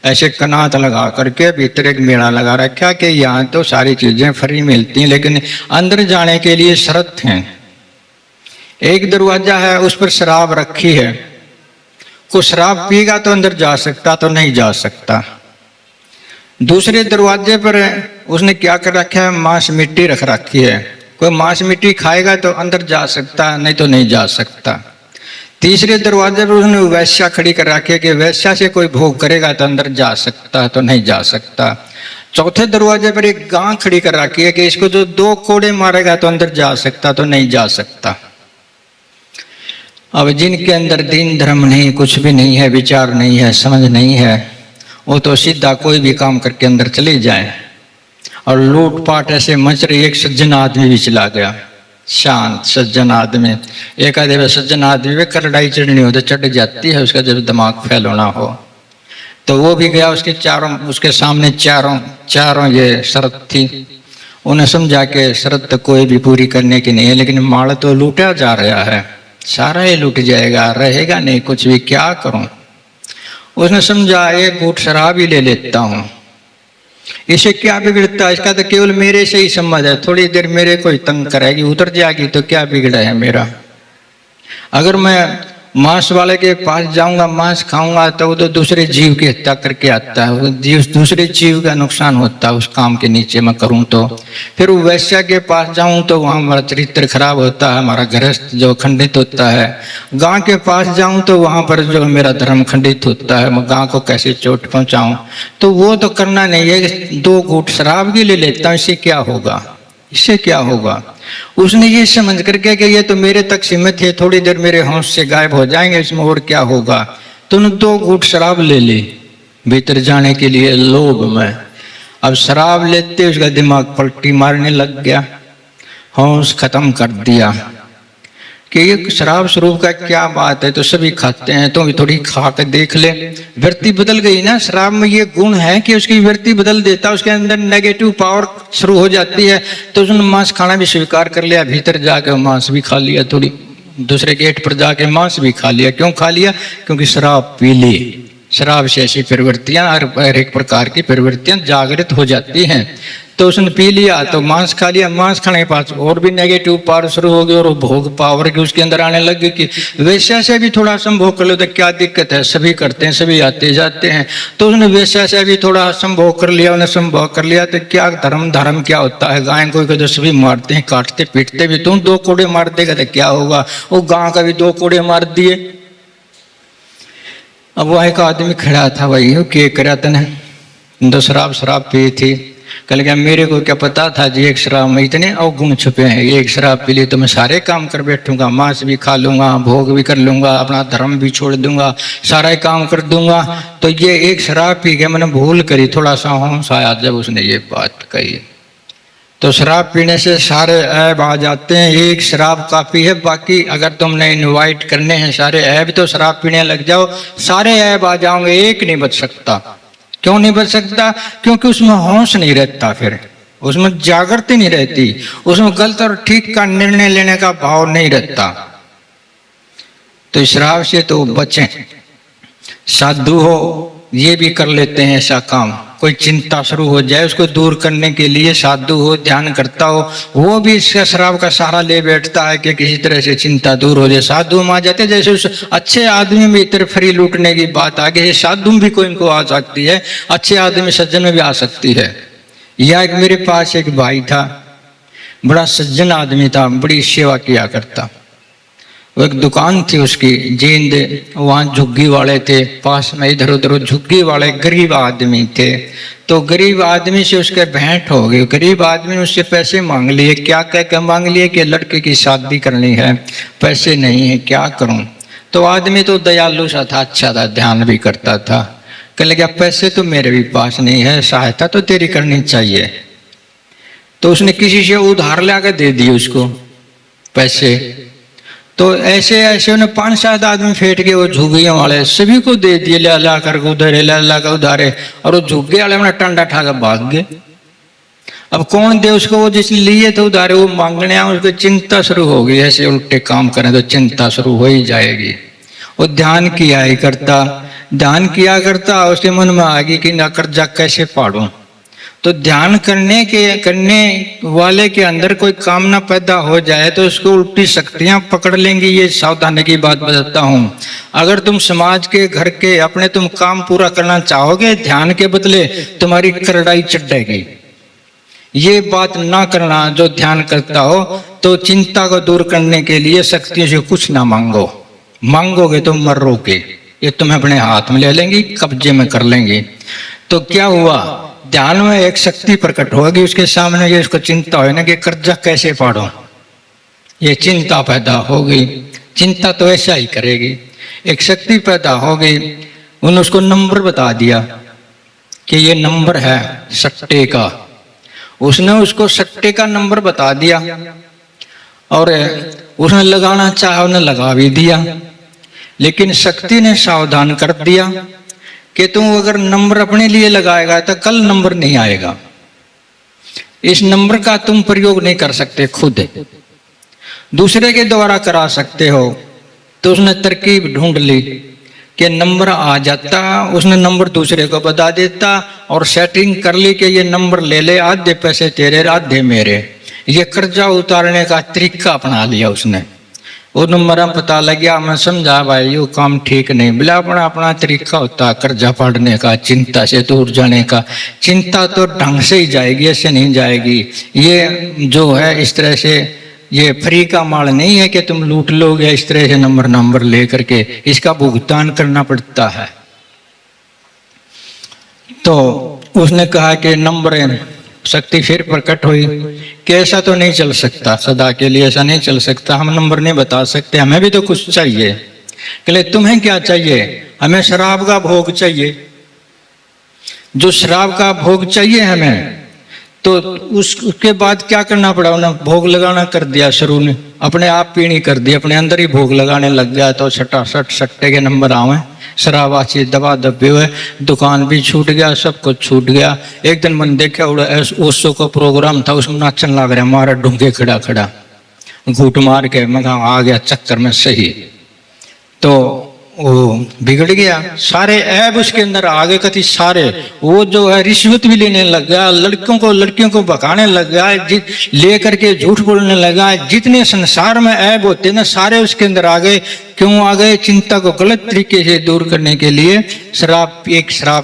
ऐसे कनात लगा करके भीतर एक मेला लगा रखा कि यहाँ तो सारी चीजें फ्री मिलती हैं, लेकिन अंदर जाने के लिए शर्त है। एक दरवाजा है, उस पर शराब रखी है, कोई शराब पिएगा तो अंदर जा सकता, तो नहीं जा सकता। दूसरे दरवाजे पर उसने क्या कर रखा है, मांस मिट्टी रख रखी है, कोई मांस मिट्टी खाएगा तो अंदर जा सकता, नहीं तो नहीं जा सकता। तीसरे दरवाजे पर उसने वैश्या खड़ी कर रखी है कि वैश्या से कोई भोग करेगा तो अंदर जा सकता, तो नहीं जा सकता। चौथे दरवाजे पर एक गां खड़ी कर रखी है कि इसको जो 2 कोड़े मारेगा तो अंदर जा सकता, तो नहीं जा सकता। अब जिनके अंदर दीन धर्म नहीं, कुछ भी नहीं है, विचार नहीं है, समझ नहीं है, वो तो सीधा कोई भी काम करके अंदर चले जाए। और लूटपाट ऐसे मच रही। एक सज्जन आदमी भी चला गया, शांत सज्जन आदमी। एक आधे सज्जन आदमी में करड़ाई चढ़नी हो तो चढ़ जाती है उसका, जब दिमाग फेल होना हो तो वो भी गया। उसके सामने चारों ये शर्त थी। उन्हें समझा कि शर्त तो कोई भी पूरी करने की नहीं है, लेकिन माल तो लूटा जा रहा है, सारा ही लूट जाएगा, रहेगा नहीं कुछ भी, क्या करूं। उसने समझा एक घूंट शराब ही ले लेता हूं, इसे क्या बिगड़ता है, इसका तो केवल मेरे से ही संबंध है, थोड़ी देर मेरे को ही तंग करेगी, उतर जाएगी तो क्या बिगड़ा है मेरा। अगर मैं मांस वाले के पास जाऊंगा, मांस खाऊंगा, तो वो तो दूसरे जीव की हत्या करके आता है, वो दूसरे जीव का नुकसान होता है उस काम के नीचे मैं करूं तो। फिर वो वैश्या के पास जाऊं तो वहां हमारा चरित्र खराब होता है, हमारा गृहस्थ जो खंडित होता है। गां के पास जाऊं तो वहां पर जो मेरा धर्म खंडित होता है, मैं गां को कैसे चोट पहुंचाऊं, तो वो तो करना नहीं है। 2 घूंट शराब भी ले लेता हूं, इससे क्या होगा, इससे क्या होगा। उसने ये समझ करके कि ये तो मेरे तक सीमित है, थोड़ी देर मेरे होश से गायब हो जाएंगे, इसमें और क्या होगा, तो उन्होंने 2 घूंट शराब ले ली भीतर जाने के लिए लोभ में। अब शराब लेते उसका दिमाग पलटी मारने लग गया, होश खत्म कर दिया कि ये शराब स्वरूप का क्या बात है, तो सभी खाते हैं, तो भी थोड़ी खा के देख ले। वृत्ति बदल गई ना। शराब में ये गुण है कि उसकी वृत्ति बदल देता, उसके अंदर नेगेटिव पावर शुरू हो जाती है। तो उसने मांस खाना भी स्वीकार कर लिया, भीतर जाके मांस भी खा लिया, थोड़ी दूसरे गेट पर जाके मांस भी खा लिया। क्यों खा लिया, क्योंकि शराब पी ली। शराब से ऐसी प्रवृत्तियां, हर एक प्रकार की प्रवृत्तियां जागृत हो जाती हैं। तो उसने पी लिया तो मांस खा लिया, मांस खाने के पास और भी नेगेटिव पावर शुरू हो गई और भोग पावर की उसके अंदर आने लग गई कि वैश्या से भी थोड़ा संभोग कर लो तो क्या दिक्कत है, सभी करते हैं, सभी आते जाते हैं। तो उसने वैश्या से भी थोड़ा संभोग कर लिया, उन्हें संभोग कर लिया तो क्या धर्म क्या होता है, गाय को तो सभी मारते हैं, काटते पीटते भी, तुम 2 कोड़े मार देगा तो क्या होगा, वो गां का भी 2 कोड़े मार दिए। अब वह एक आदमी खड़ा था, भाई क्या करा तने, तो शराब पी थी। कल क्या मेरे को क्या पता था जी, एक शराब में इतने अवगुण छुपे हैं, एक शराब पी ली तो मैं सारे काम कर बैठूंगा, मांस भी खा लूंगा, भोग भी कर लूंगा, अपना धर्म भी छोड़ दूंगा, सारा काम कर दूंगा। तो ये एक शराब पी के मैंने भूल करी, थोड़ा सा होश आया जब उसने ये बात कही। तो शराब पीने से सारे ऐब आ जाते हैं, एक शराब काफी है। बाकी अगर तुमने इनवाइट करने हैं सारे ऐब, तो शराब पीने लग जाओ, सारे ऐब आ जाओगे, एक नहीं बच सकता। क्यों नहीं बच सकता, क्योंकि उसमें होश नहीं रहता, फिर उसमें जागृति नहीं रहती, उसमें गलत और ठीक का निर्णय लेने का भाव नहीं रहता। तो शराब से तो बचें। साधु हो ये भी कर लेते हैं ऐसा काम, कोई चिंता शुरू हो जाए उसको दूर करने के लिए साधु हो, ध्यान करता हो, वो भी इसका शराब का सहारा ले बैठता है कि किसी तरह से चिंता दूर हो जाए। साधु में आ जाते, जैसे उस अच्छे आदमी में इतर फ्री लूटने की बात आ गई, साधु में भी कोई इनको आ सकती है, अच्छे आदमी सज्जन में भी आ सकती है। यह एक मेरे पास एक भाई था, बड़ा सज्जन आदमी था, बड़ी सेवा किया करता। वो एक दुकान थी उसकी जींद, वहाँ झुग्गी वाले थे पास में, इधर उधर झुग्गी वाले गरीब आदमी थे। तो गरीब आदमी से उसके भेंट हो गई, गरीब आदमी ने उससे पैसे मांग लिए। क्या कह के मांग लिए कि लड़के की शादी करनी है, पैसे नहीं है, क्या करूं। तो आदमी तो दयालु सा था, अच्छा था, ध्यान भी करता था। कहने लगा पैसे तो मेरे भी पास नहीं है, सहायता तो तेरी करनी चाहिए। तो उसने किसी से उधार लाकर दे दिए उसको पैसे। तो ऐसे ऐसे उन्हें 5-7 आदमी फेंट के वो झुग्गियों वाले सभी को दे दिए, ला कर उधारे, ला कर उधारे, और वो झुग्गे वाले अपना टंडा ठाकर भाग गए। अब कौन दे उसको, वो जिसने लिए थे उधारे वो मांगने आए, उसको चिंता शुरू हो गई। ऐसे उल्टे काम करें तो चिंता शुरू हो ही जाएगी। वो ध्यान किया ही करता, ध्यान किया करता, उसके मन में आ गई कि ना कर्जा कैसे पाड़ूं। तो ध्यान करने वाले के अंदर कोई कामना पैदा हो जाए तो उसको उल्टी शक्तियां पकड़ लेंगी। ये सावधानी की बात बताता हूं। अगर तुम समाज के, घर के, अपने तुम काम पूरा करना चाहोगे, ध्यान के बदले तुम्हारी करड़ाई चढ़ेगी। ये बात ना करना। जो ध्यान करता हो तो चिंता को दूर करने के लिए शक्तियों से कुछ ना मांगो, मांगोगे तो मरोगे। ये तुम्हें अपने हाथ में ले लेंगी, कब्जे में कर लेंगी। तो क्या हुआ, ध्यान में एक शक्ति प्रकट होगी उसके सामने। ये उसको चिंता हो ना कि कर्जा कैसे फाड़ो, ये चिंता पैदा होगी। चिंता तो ऐसा ही करेगी। एक शक्ति पैदा हो गई, उन्होंने उसको नंबर बता दिया कि ये नंबर है सट्टे का। उसने उसको सट्टे का नंबर बता दिया और उसने लगाना चाहा, उन्हें लगा भी दिया। लेकिन शक्ति ने सावधान कर दिया कि तुम अगर नंबर अपने लिए लगाएगा तो कल नंबर नहीं आएगा। इस नंबर का तुम प्रयोग नहीं कर सकते, खुद दूसरे के द्वारा करा सकते हो। तो उसने तरकीब ढूंढ ली कि नंबर आ जाता, उसने नंबर दूसरे को बता देता और सेटिंग कर ली कि ये नंबर ले ले, आधे पैसे तेरे आधे मेरे। ये कर्जा उतारने का तरीका अपना लिया उसने। वो नंबर पता लग गया, मैं समझा भाई ये काम ठीक नहीं। बोला अपना अपना तरीका होता कर्जा पड़ने का, चिंता से दूर जाने का। चिंता तो ढंग से ही जाएगी, ऐसे नहीं जाएगी। ये जो है इस तरह से ये फ्री का माल नहीं है कि तुम लूट लोगे इस तरह से नंबर लेकर के, इसका भुगतान करना पड़ता है। तो उसने कहा कि नंबर, शक्ति फिर प्रकट हुई कि ऐसा तो नहीं चल सकता, सदा के लिए ऐसा नहीं चल सकता, हम नंबर नहीं बता सकते, हमें भी तो कुछ चाहिए। कहले तुम्हें क्या चाहिए? हमें शराब का भोग चाहिए। जो शराब का भोग चाहिए हमें, तो उसके बाद क्या करना पड़ा? उन्हें भोग लगाना कर दिया शुरू ने, अपने आप पीनी कर दी, अपने अंदर ही भोग लगाने लग गया। तो सट्टा सट्टे के नंबर आवे, शराब आची दबा दबे हुए, दुकान भी छूट गया, सब कुछ छूट गया। एक दिन मन देखा ओसो का प्रोग्राम था, उसमें नाचन लग रहा, मारा ढूंढे खड़ा खड़ा घूट मार के, मैं आ गया चक्कर में सही। तो वो बिगड़ गया, सारे ऐब उसके अंदर आ गए कति सारे। वो जो है रिश्वत भी लेने लग गया, लड़कियों को बकाने लग गया, लेकर के झूठ बोलने लगा। जितने संसार में ऐब होते ना सारे उसके अंदर आ गए। क्यों आ गए? चिंता को गलत तरीके से दूर करने के लिए, शराब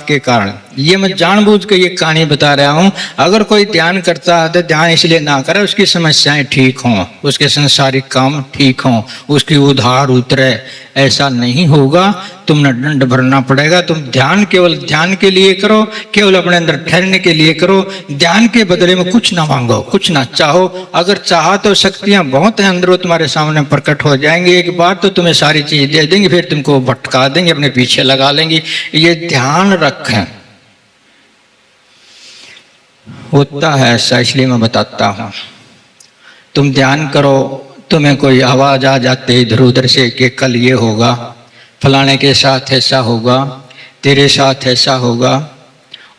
के कारण। ये मैं जानबूझ के ये कहानी बता रहा हूं। अगर कोई ध्यान करता है तो ध्यान इसलिए ना करे उसकी समस्याएं ठीक हों, उसके संसारिक काम ठीक हों, उसकी उधार उतरे, ऐसा नहीं होगा। तुमने दंड भरना पड़ेगा। तुम ध्यान केवल ध्यान के लिए करो, केवल अपने अंदर ठहरने के लिए करो। ध्यान के बदले में कुछ ना मांगो, कुछ ना चाहो। अगर चाहा तो शक्तियां बहुत हैं अंदर, वो तुम्हारे सामने प्रकट हो जाएंगी। एक बार तो तुम्हें सारी चीज दे देंगे, फिर तुमको भटका देंगे, अपने पीछे लगा लेंगी। ये ध्यान रखें। होता है ऐसा, इसलिए मैं बताता हूं। तुम ध्यान करो, तुम्हें कोई आवाज आ जाते इधर उधर से कि कल ये होगा, फलाने के साथ ऐसा होगा, तेरे साथ ऐसा होगा,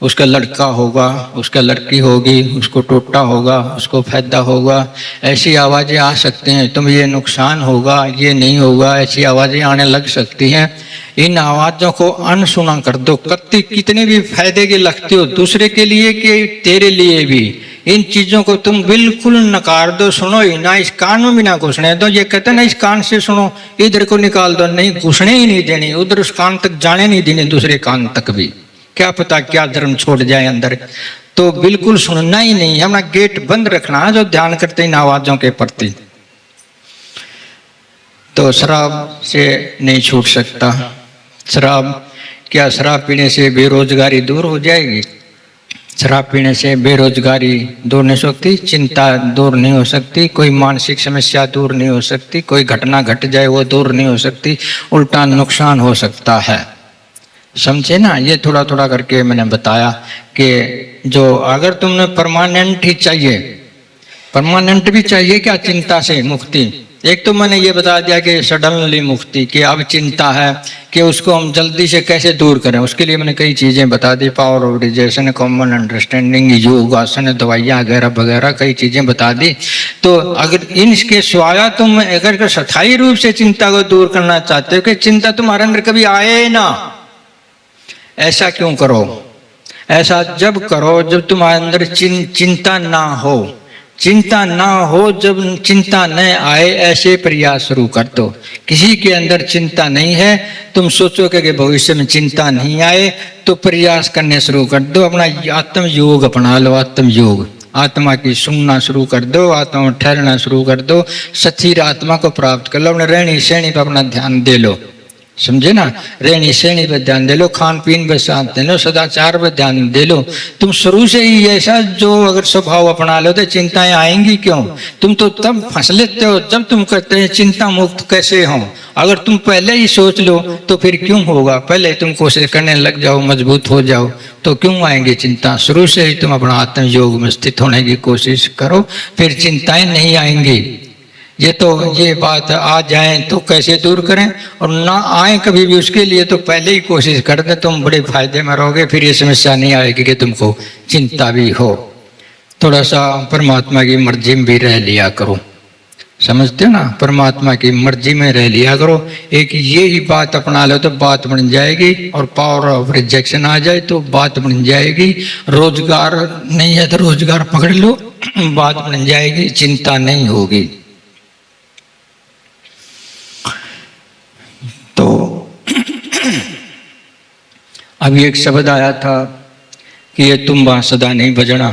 उसका लड़का होगा, उसका लड़की होगी, उसको टोटा होगा, उसको फायदा होगा, ऐसी आवाज़ें आ सकती हैं। तुम ये नुकसान होगा, ये नहीं होगा, ऐसी आवाज़ें आने लग सकती हैं। इन आवाज़ों को अनसुना कर दो। कितने भी फायदे की लगती हो दूसरे के लिए कि तेरे लिए भी, इन चीज़ों को तुम बिल्कुल नकार दो। सुनो ही ना, इस कान में भी ना घुसने दो। ये कहते ना इस कान से सुनो, इधर को निकाल दो, नहीं घुसने ही नहीं देनी, उधर उस कान तक जाने नहीं देनी, दूसरे कान तक भी। क्या पता क्या धर्म छोड़ जाए अंदर। तो बिल्कुल सुनना ही नहीं, हमारा गेट बंद रखना है जो ध्यान करते इन आवाज़ों के प्रति। तो शराब से नहीं छूट सकता। शराब क्या, शराब पीने से बेरोजगारी दूर हो जाएगी? शराब पीने से बेरोजगारी दूर नहीं हो सकती, चिंता दूर नहीं हो सकती, कोई मानसिक समस्या दूर नहीं हो सकती, कोई घटना घट जाए वो दूर नहीं हो सकती, उल्टा नुकसान हो सकता है। समझे ना? ये थोड़ा थोड़ा करके मैंने बताया कि जो अगर तुमने परमानेंट ही चाहिए, परमानेंट भी चाहिए क्या चिंता से मुक्ति। एक तो मैंने ये बता दिया कि सडनली मुक्ति, कि अब चिंता है कि उसको हम जल्दी से कैसे दूर करें। उसके लिए मैंने कई चीज़ें बता दी, power of rejection, common understanding, योग आसन, दवाइयाँ वगैरह वगैरह कई चीज़ें बता दी। तो अगर इनके स्वाया तुम अगर स्थायी रूप से चिंता को दूर करना चाहते हो कि चिंता तुम्हारे अंदर कभी आए ना, ऐसा क्यों करो? ऐसा जब करो जब तुम्हारे अंदर चिंता ना हो। चिंता ना हो, जब चिंता न आए, ऐसे प्रयास शुरू कर दो। किसी के अंदर चिंता नहीं है, तुम सोचोगे कि भविष्य में चिंता नहीं आए, तो प्रयास करने शुरू कर दो। अपना आत्म योग अपना लो, आत्म योग। आत्मा की सुनना शुरू कर दो, आत्मा में ठहरना शुरू कर दो, सच्ची आत्मा को प्राप्त कर लो। अपने रहनी सहनी पर अपना ध्यान दे लो। समझे ना? रहनी सहनी पर ध्यान दे लो, खान पीन पर ध्यान दे लो, सदाचार पर ध्यान दे लो। तुम शुरू से ही ऐसा जो अगर स्वभाव अपना लो तो चिंताएं आएंगी क्यों? तुम तो तब फंस लेते हो जब तुम कहते हैं चिंता मुक्त कैसे हो। अगर तुम पहले ही सोच लो तो फिर क्यों होगा? पहले तुम कोशिश करने लग जाओ, मजबूत हो जाओ, तो क्यों आएंगी चिंता? शुरू से ही तुम अपना आत्म योग में स्थित होने की कोशिश करो, फिर चिंताएं नहीं आएंगी। ये बात आ जाए तो कैसे दूर करें, और ना आए कभी भी उसके लिए तो पहले ही कोशिश कर दे, तुम बड़े फायदे में रहोगे। फिर ये समस्या नहीं आएगी कि तुमको चिंता भी हो। थोड़ा सा परमात्मा की मर्जी में भी रह लिया करो। समझते हो ना? परमात्मा की मर्जी में रह लिया करो। एक ये ही बात अपना लो तो बात बन जाएगी, और पावर ऑफ रिजेक्शन आ जाए तो बात बन जाएगी। रोजगार नहीं है तो रोजगार पकड़ लो, बात बन जाएगी, चिंता नहीं होगी। तो अभी एक शब्द आया था कि ये तुम्बा सदा नहीं बजना,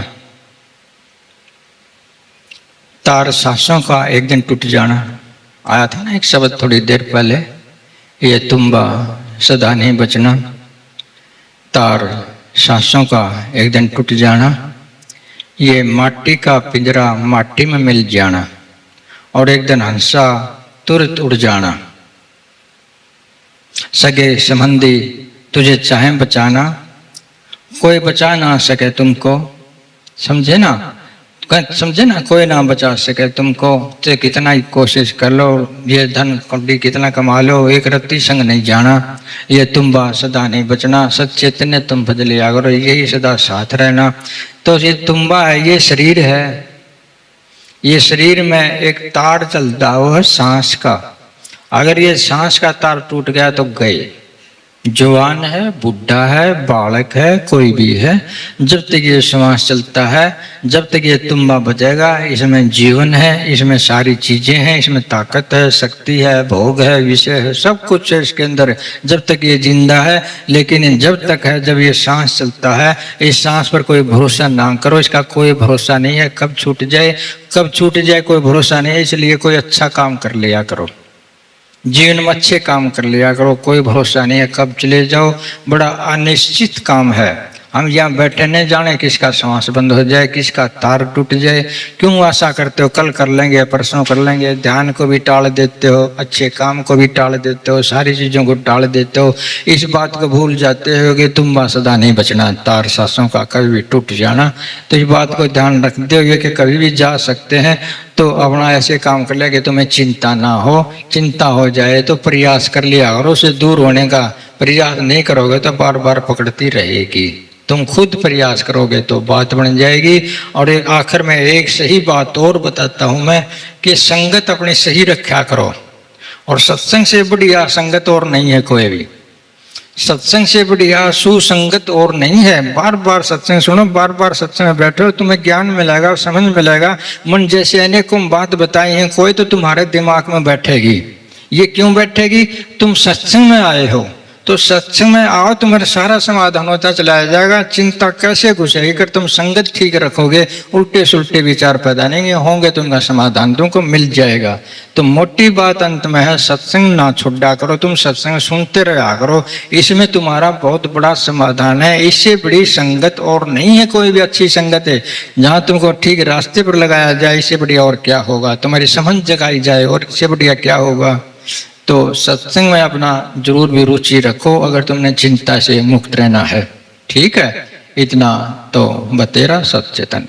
तार सांसों का एक दिन टूट जाना। आया था ना एक शब्द थोड़ी देर पहले, ये तुम्बा सदा नहीं बचना, तार सांसों का एक दिन टूट जाना, ये माटी का पिंजरा माटी में मिल जाना, और एक दिन हंसा तुरंत उड़ जाना। सगे संबंधी तुझे चाहे बचाना, कोई बचा ना सके तुमको। समझे ना? समझे ना? कोई ना बचा सके तुमको, चाहे कितना ही कोशिश कर लो, ये धन कौड़ी कितना कमा लो, एक रत्ती संग नहीं जाना। ये तुम्बा सदा नहीं बचना, सच्चे तने तुम भज लिया करो, यही सदा साथ रहना। तो ये तुम्बा है, ये शरीर है, ये शरीर में एक तार चलता है सांस का। अगर ये सांस का तार टूट गया तो गए। जवान है, बुढ़ा है, बालक है, कोई भी है, जब तक ये श्वास चलता है, जब तक ये तुम्बा बजेगा, इसमें जीवन है, इसमें सारी चीजें हैं, इसमें ताकत है, शक्ति है, भोग है, विषय है, सब कुछ है इसके अंदर, जब तक ये जिंदा है। लेकिन जब तक है, जब ये सांस चलता है, इस सांस पर कोई भरोसा ना करो, इसका कोई भरोसा नहीं है, कब छूट जाए कब छूट जाए कोई भरोसा नहीं है। इसलिए कोई अच्छा काम कर लिया करो, जीवन में अच्छे काम कर लिया करो, कोई भरोसा नहीं है कब चले जाओ, बड़ा अनिश्चित काम है। हम यहाँ बैठे नहीं जाने किसका सांस बंद हो जाए, किसका तार टूट जाए। क्यों आशा करते हो कल कर लेंगे, परसों कर लेंगे, ध्यान को भी टाल देते हो, अच्छे काम को भी टाल देते हो, सारी चीज़ों को टाल देते हो। इस बात को भूल जाते हो कि तुम सदा नहीं बचना, तार सांसों का कभी भी टूट जाना। तो इस बात को ध्यान रखते हुए कि कभी भी जा सकते हैं, तो अपना ऐसे काम कर लिया कि तुम्हें चिंता ना हो। चिंता हो जाए तो प्रयास कर लिया और उससे दूर होने का प्रयास नहीं करोगे तो बार बार पकड़ती रहेगी। तुम खुद प्रयास करोगे तो बात बन जाएगी। और एक आखिर में एक सही बात और बताता हूं मैं कि संगत अपनी सही रखा करो, और सत्संग से बढ़िया संगत और नहीं है कोई भी। सत्संग से बढ़िया सुसंगत और नहीं है। बार बार सत्संग सुनो, बार बार सत्संग में बैठो, तुम्हें ज्ञान मिलेगा, समझ मिलेगा। मन जैसे अनेकों बात बताई है, कोई तो तुम्हारे दिमाग में बैठेगी। ये क्यों बैठेगी? तुम सत्संग में आए हो, तो सत्संग में आओ, तुम्हारा सारा समाधान होता चला जाएगा। चिंता कैसे घुसेगी? अगर तुम संगत ठीक रखोगे, उल्टे सुल्टे विचार पैदा नहीं होंगे, तुम्हारा समाधान तुमको मिल जाएगा। तो मोटी बात अंत में है, सत्संग ना छुड़ा करो, तुम सत्संग सुनते रहा करो, इसमें तुम्हारा बहुत बड़ा समाधान है। इससे बड़ी संगत और नहीं है कोई भी। अच्छी संगत है जहाँ तुमको ठीक रास्ते पर लगाया जाए, इससे बढ़िया और क्या होगा? तुम्हारी समझ जगाई जाए, और इससे बढ़िया क्या होगा? तो सत्संग में अपना जरूर भी रुचि रखो अगर तुमने चिंता से मुक्त रहना है। ठीक है, इतना तो बतेरा सत चेतन।